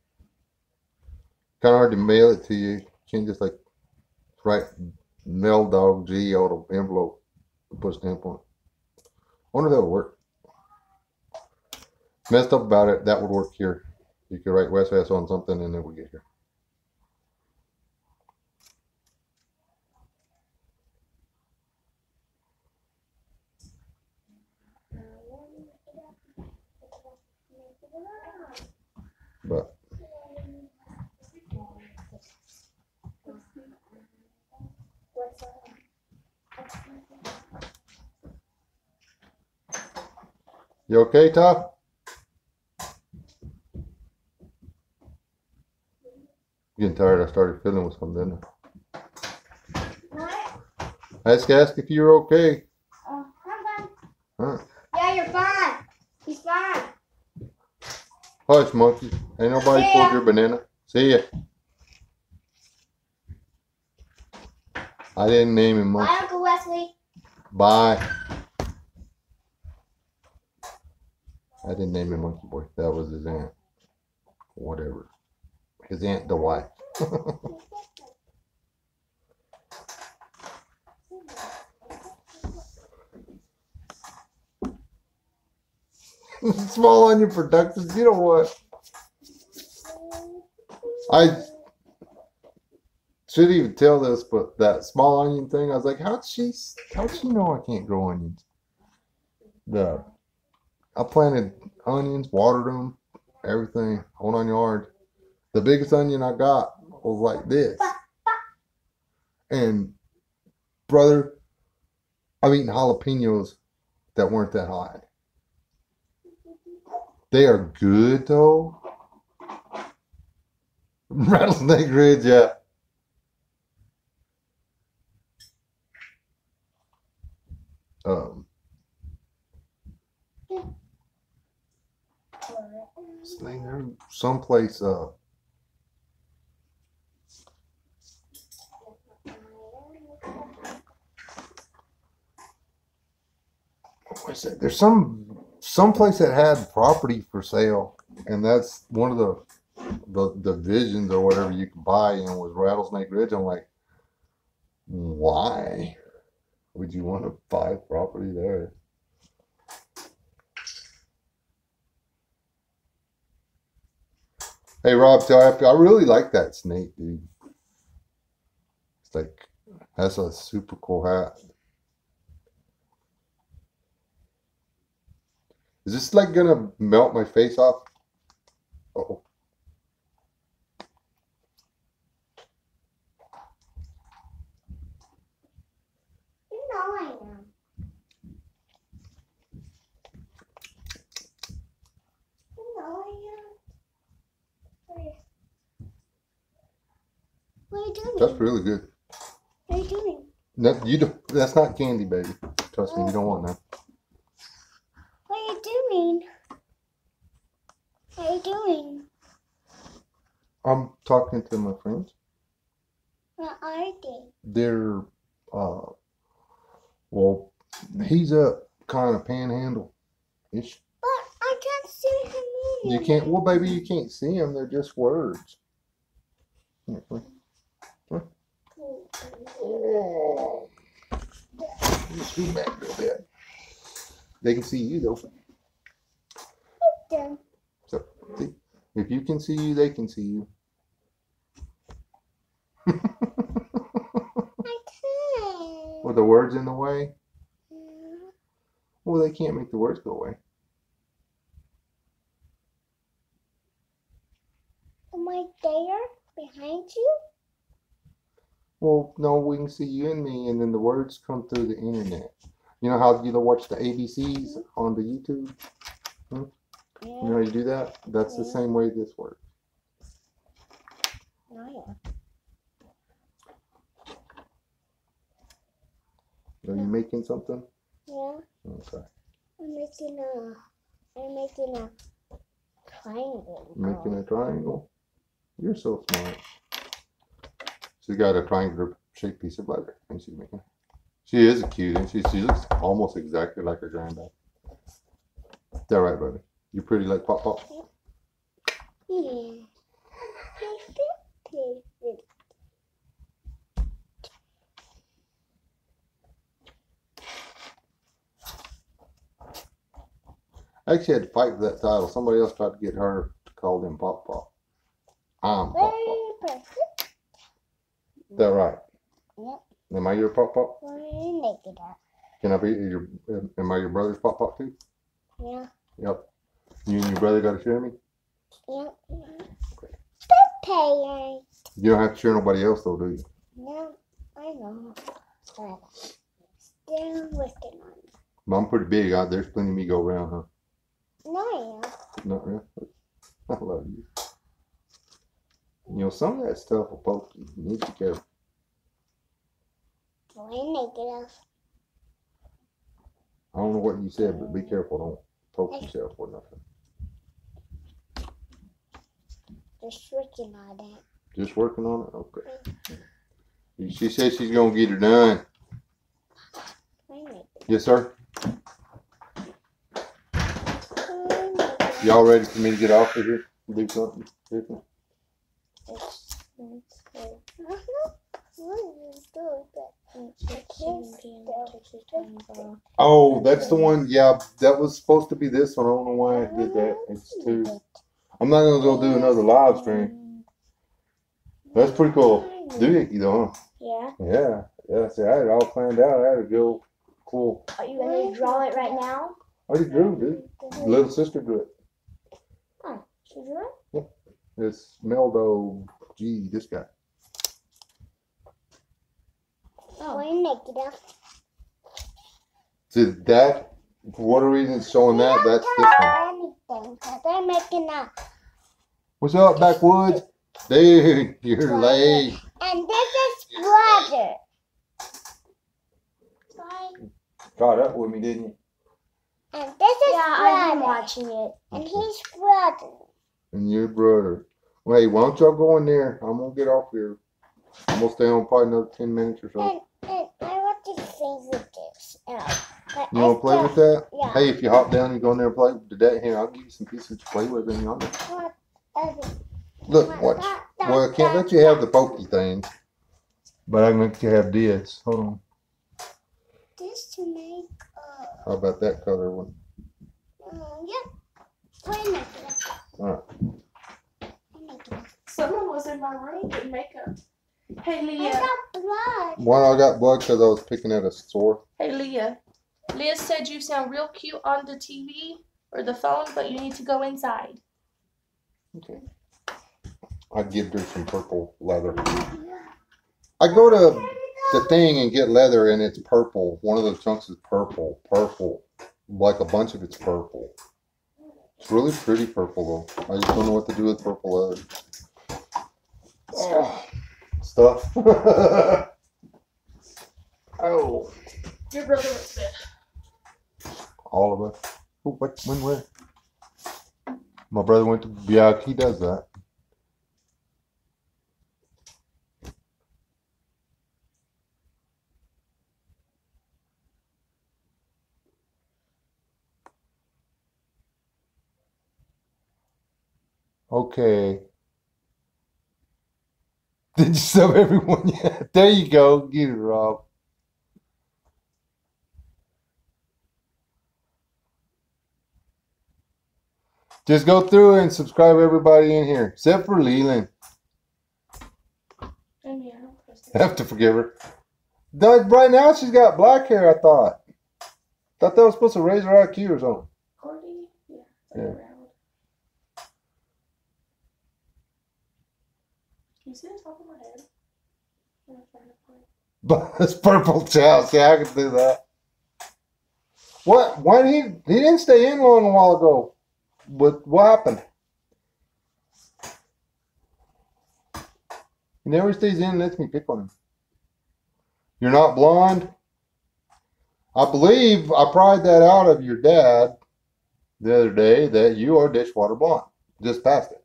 of hard to mail it to you. Can't just like write mail dog G on the envelope and put a stamp on it. I wonder if that'll work. Messed up about it, that would work here. You could write West West on something and it would get here. But you okay, Todd? Getting tired. I started fiddling with something, didn't What? I? Ask if you're okay. I'm fine. Huh? Yeah, you're fine. He's fine. Hush, monkey. Ain't nobody See pulled ya. your banana. See ya. I didn't name him monkey. Bye, Uncle Wesley. Bye. I didn't name him Monkey Boy. That was his aunt. Whatever. His aunt, the wife. Small Onion Productions. You know what? I shouldn't even tell this, but that small onion thing, I was like, how'd she know I can't grow onions? I planted onions, watered them, everything, whole 9 yards. The biggest onion I got was like this. And brother, I've eaten jalapenos that weren't that high. They are good though. Rattlesnake Ridge, yeah. Someplace what's that? There's someplace that had property for sale, and that's one of the divisions or whatever you can buy in was Rattlesnake Ridge. I'm like, why would you want to buy property there? Hey Rob, I really like that snake, dude. It's like, that's a super cool hat. Is this like gonna melt my face off? Uh-oh. You know I am. You know I am. What are you doing? That's really good. What are you doing? No, you don't. That's not candy, baby. Trust me, you don't want that. What are you doing? What are you doing? I'm talking to my friends. What are they? They're, well, he's up kind of panhandle-ish. But I can't see him You moving. can't, well, baby, you can't see them. They're just words. Here, come here. Oh. Just scoot back a little bit. They can see you, though. Yeah. So, see, if you can see you, they can see you. I can't. With the words in the way? Well, they can't make the words go away. Am I there behind you? Well, no, we can see you and me, and then the words come through the internet. You know how you watch the ABCs on the YouTube? Hmm? You know how you do that? That's the same way this works. Oh, Are you making something? yeah. Okay. I'm making a triangle. Making a triangle? You're so smart. She's got a triangular shaped piece of leather, and she's making. She is cute, and she looks almost exactly like her granddad. Is that right, buddy? You pretty like Pop Pop? Yeah. I actually had to fight for that title. Somebody else tried to get her to call him Pop Pop. I'm Pop Pop. Is that right? Yep. Am I your Pop Pop? Naked up. Can I be your? Am I your brother's Pop Pop too? Yeah. Yep. You and your brother got to share me? Yep. Paying. You don't have to share nobody else though, do you? No, I know. But still working on it. I'm pretty big out there's plenty of me go around, huh? No, yeah. Not really. I love you. You know, some of that stuff will poke you. You need to be careful. We're naked. I don't know what you said, but be careful. Don't poke yourself or nothing. Just working on it. Just working on it? Okay. She said she's going to get her done. We're naked. Yes, sir? Y'all ready for me to get off of here? Do something different? Oh, that's the one. Yeah, that was supposed to be this one. I don't know why I did that. It's two. I'm not going to go do another live stream. That's pretty cool. Doohickey though, huh? Yeah. Yeah. Yeah, see, I had it all planned out. I had to go cool. Are you going to draw it right now? I already drew, dude. Little sister drew it. Oh, she drew it? It's Meldo G, this guy. Oh. We're naked. See that? For whatever reason it's showing that, that's this one. Anything, because I'm making a... What's up, backwoods? Dude, you're late. And this is brother. Caught up with me, didn't you? And this is brother. I've been watching it. And he's brother. And your brother. Well, hey, why don't y'all go in there? I'm going to get off here. I'm going to stay on probably another 10 minutes or so. And I want to play with this. You want to play with that? Yeah. Hey, if you hop down and go in there and play with that, here, I'll give you some pieces to play with in yonder. Look, watch. Well, I can't let you have the pokey thing, but I can let you have this. Hold on. This to make How about that color one? yeah. Play make it. All right. Someone was in my room getting makeup. Hey, I Leah. got blood. One, I got blood because I was picking at a sore. Hey, Leah. Leah said you sound real cute on the TV or the phone, but you need to go inside. Okay. I give her some purple leather. I go to the thing and get leather and it's purple. One of those chunks is purple. Purple. Like a bunch of it's purple. It's really pretty purple though. I just don't know what to do with purple leather. Oh, stuff. Oh. Your brother went to bed. All of us. Oh, what? When? Where? My brother went to. Yeah, he does that. Okay. Did you sub everyone yet? There you go. Get it, Rob. Just go through and subscribe everybody in here, except for Leland. Have to forgive her. Right now she's got black hair, I thought. Thought that was supposed to raise her IQ or something. Cordy? Yeah. Yeah. Around. Can you see the top of my head? But it's purple chow. See, I can do that. What? Why did he didn't stay in long a while ago? What happened? He never stays in and lets me pick on him. You're not blonde? I believe I pried that out of your dad the other day that you are dishwater blonde. Just past it.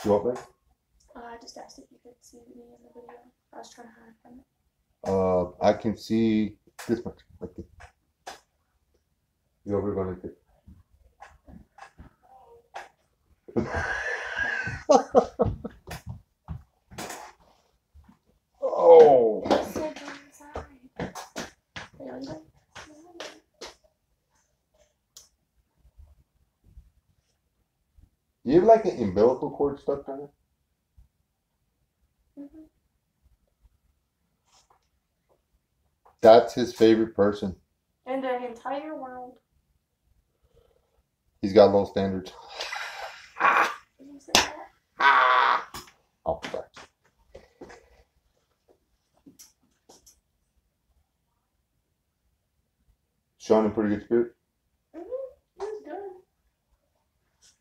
You want me? I just asked if you could see me in the video. I was trying to hide from it. I can see this much. Like this. You over going to Oh. I said go inside. Wait, are you done? You have like an umbilical cord stuck on it? Mm-hmm. That's his favorite person. In the entire world. He's got low standards. Did you say that? Oh, sorry. Sean in pretty good spirit. Mm-hmm. It was good.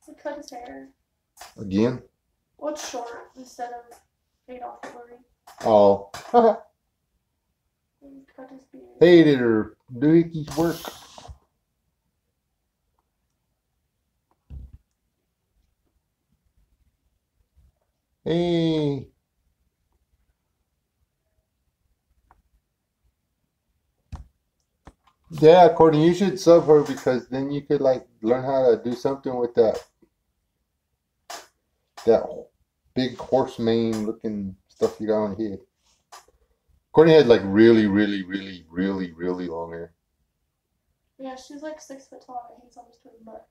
He cut his hair. Again? Well, it's short instead of Adolf Hitler. Oh. He cut his beard. Hated her doohickeys work. Hey. Yeah, Courtney, you should sub her because then you could like learn how to do something with that big horse mane looking stuff you got on your head. Courtney had like really, really, really, really, really long hair. Yeah, she's like 6 foot tall. I think it's almost to her butt.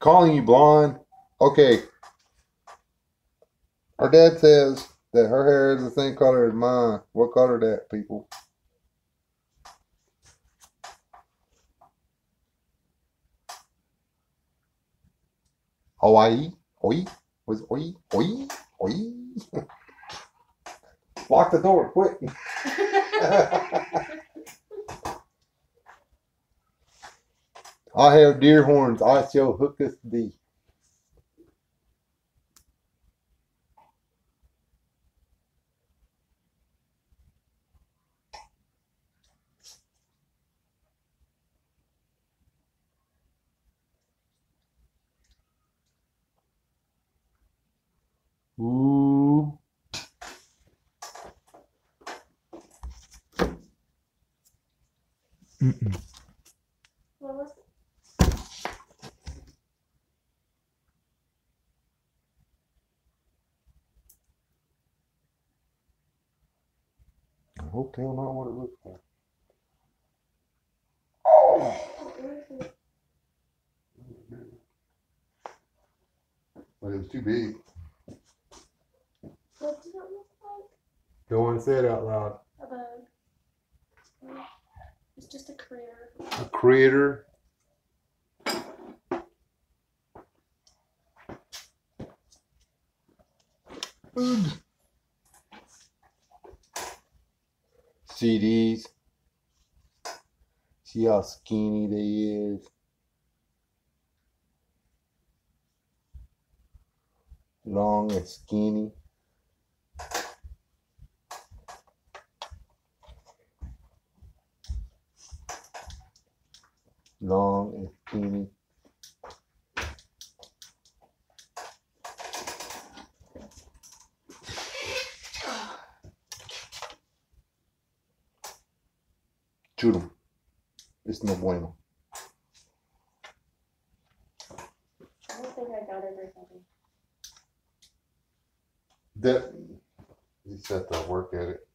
Calling you blonde. Okay. Our dad says that her hair is the same color as mine. What color that, people? Hawaii? Oi? Was oi? Oi? Oi? Lock the door, quick. I have deer horns. I shall hooketh thee. Ooh. What was it? I hope they'll know what it looks like. Oh. What was it? But it was too big. What did it look like? Go and say it out loud. A bug. It's just a critter. A critter. CDs. See how skinny they is. Long and skinny. Long and skinny. Shoot 'em. It's no bueno. I don't think I got everything. That you just have to work at it.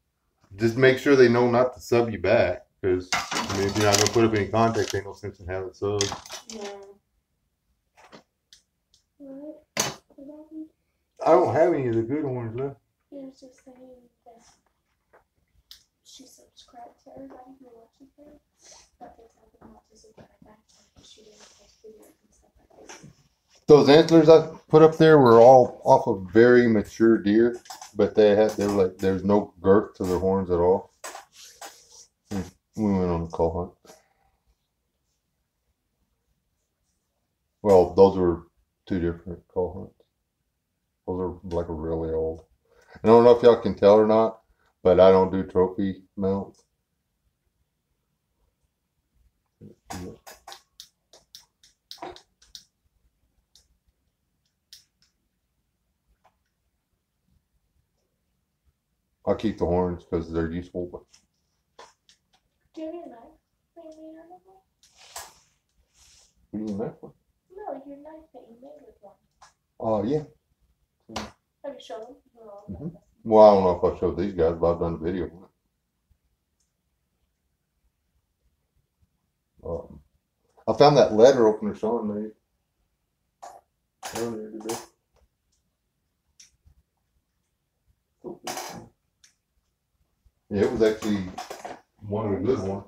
Just make sure they know not to sub you back, because I mean, if you're not gonna put up any contact, ain't no sense in having subs. Yeah. What? I don't have any of the good ones left. He was just saying that she subscribed to everybody who watches her, but they tell them not to subscribe back because she didn't post videos and stuff like that. Those antlers I put up there were all off of very mature deer, but they were like, there's no girth to their horns at all. We went on a call hunt. Well, those were two different call hunts. Those are like really old. I don't know if y'all can tell or not, but I don't do trophy mounts. I'll keep the horns because they're useful. But Do you have your knife? Maybe I don't know. what do you mean that for? No, your knife that you made with one. Oh, yeah. Have you shown them? Mhm. Well, I don't know if I showed these guys, but I've done a video on it. I found that letter opener Sean made earlier today. Yeah, it was actually one of the good ones.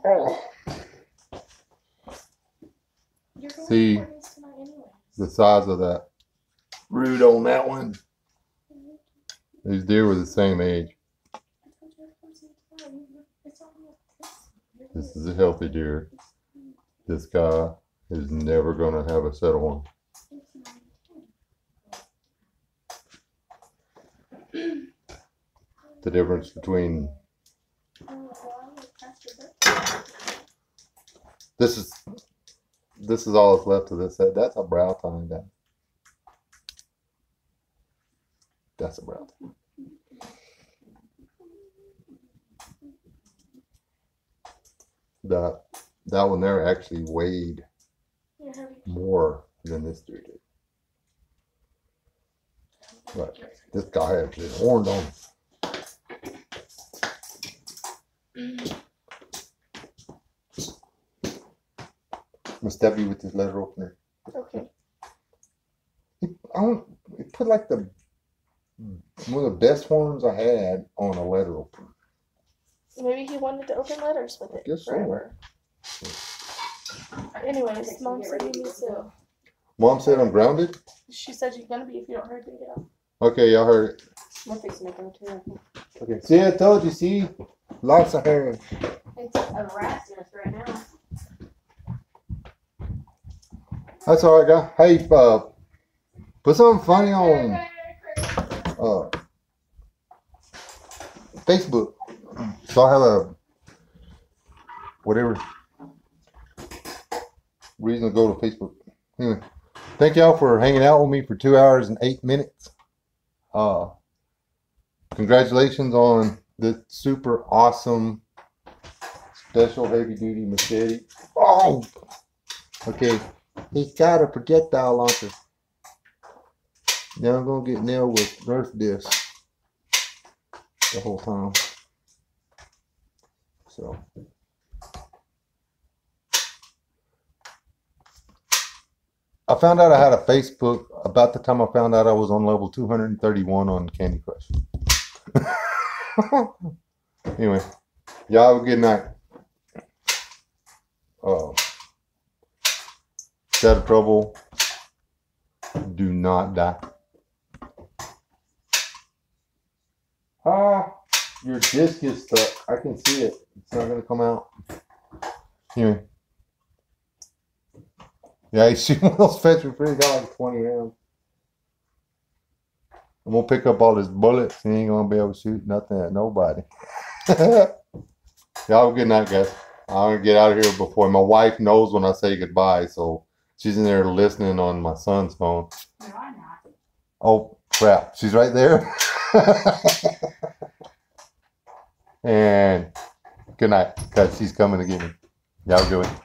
Oh. See the size of that root on that one. These deer were the same age. This is a healthy deer. This guy is never going to have a set of horns. The difference between this is all that's left of this. That's a brow tine guy. That's a brow tine. That one there actually weighed more than this deer did. But this guy actually horned on. I'm gonna stab you with this letter opener. Okay. He put like one of the best horns I had on a letter opener. Maybe he wanted to open letters with it. I guess so. Forever. Anyways, Mom said you need to. Mom said I'm grounded? She said you're gonna be if you don't hurry to get up. Okay, y'all heard it. We're fixing to go too. Okay. See, I told you, see? Lots of hair. It's a rat's nest right now. That's all I got. Hey, put something funny on Facebook. So I have a whatever reason to go to Facebook. Anyway, thank y'all for hanging out with me for 2 hours and 8 minutes. Congratulations on the super awesome special heavy duty machete. Oh, okay. He's got a projectile launcher. Now I'm gonna get nailed with Earth disc the whole time. So I found out I had a Facebook about the time I found out I was on level 231 on Candy Crush. Anyway, y'all have a good night. Stay out of trouble. Do not die. Your disc is stuck. I can see it. It's not going to come out. Anyway. Yeah, you see one of those fetch free got like 20 rounds. I'm going to pick up all his bullets. He ain't going to be able to shoot nothing at nobody. Y'all have a good night, guys. I'm going to get out of here before my wife knows when I say goodbye, so she's in there listening on my son's phone. No, I'm not. Oh, crap. She's right there. And good night, because she's coming to get me. Y'all have a good one.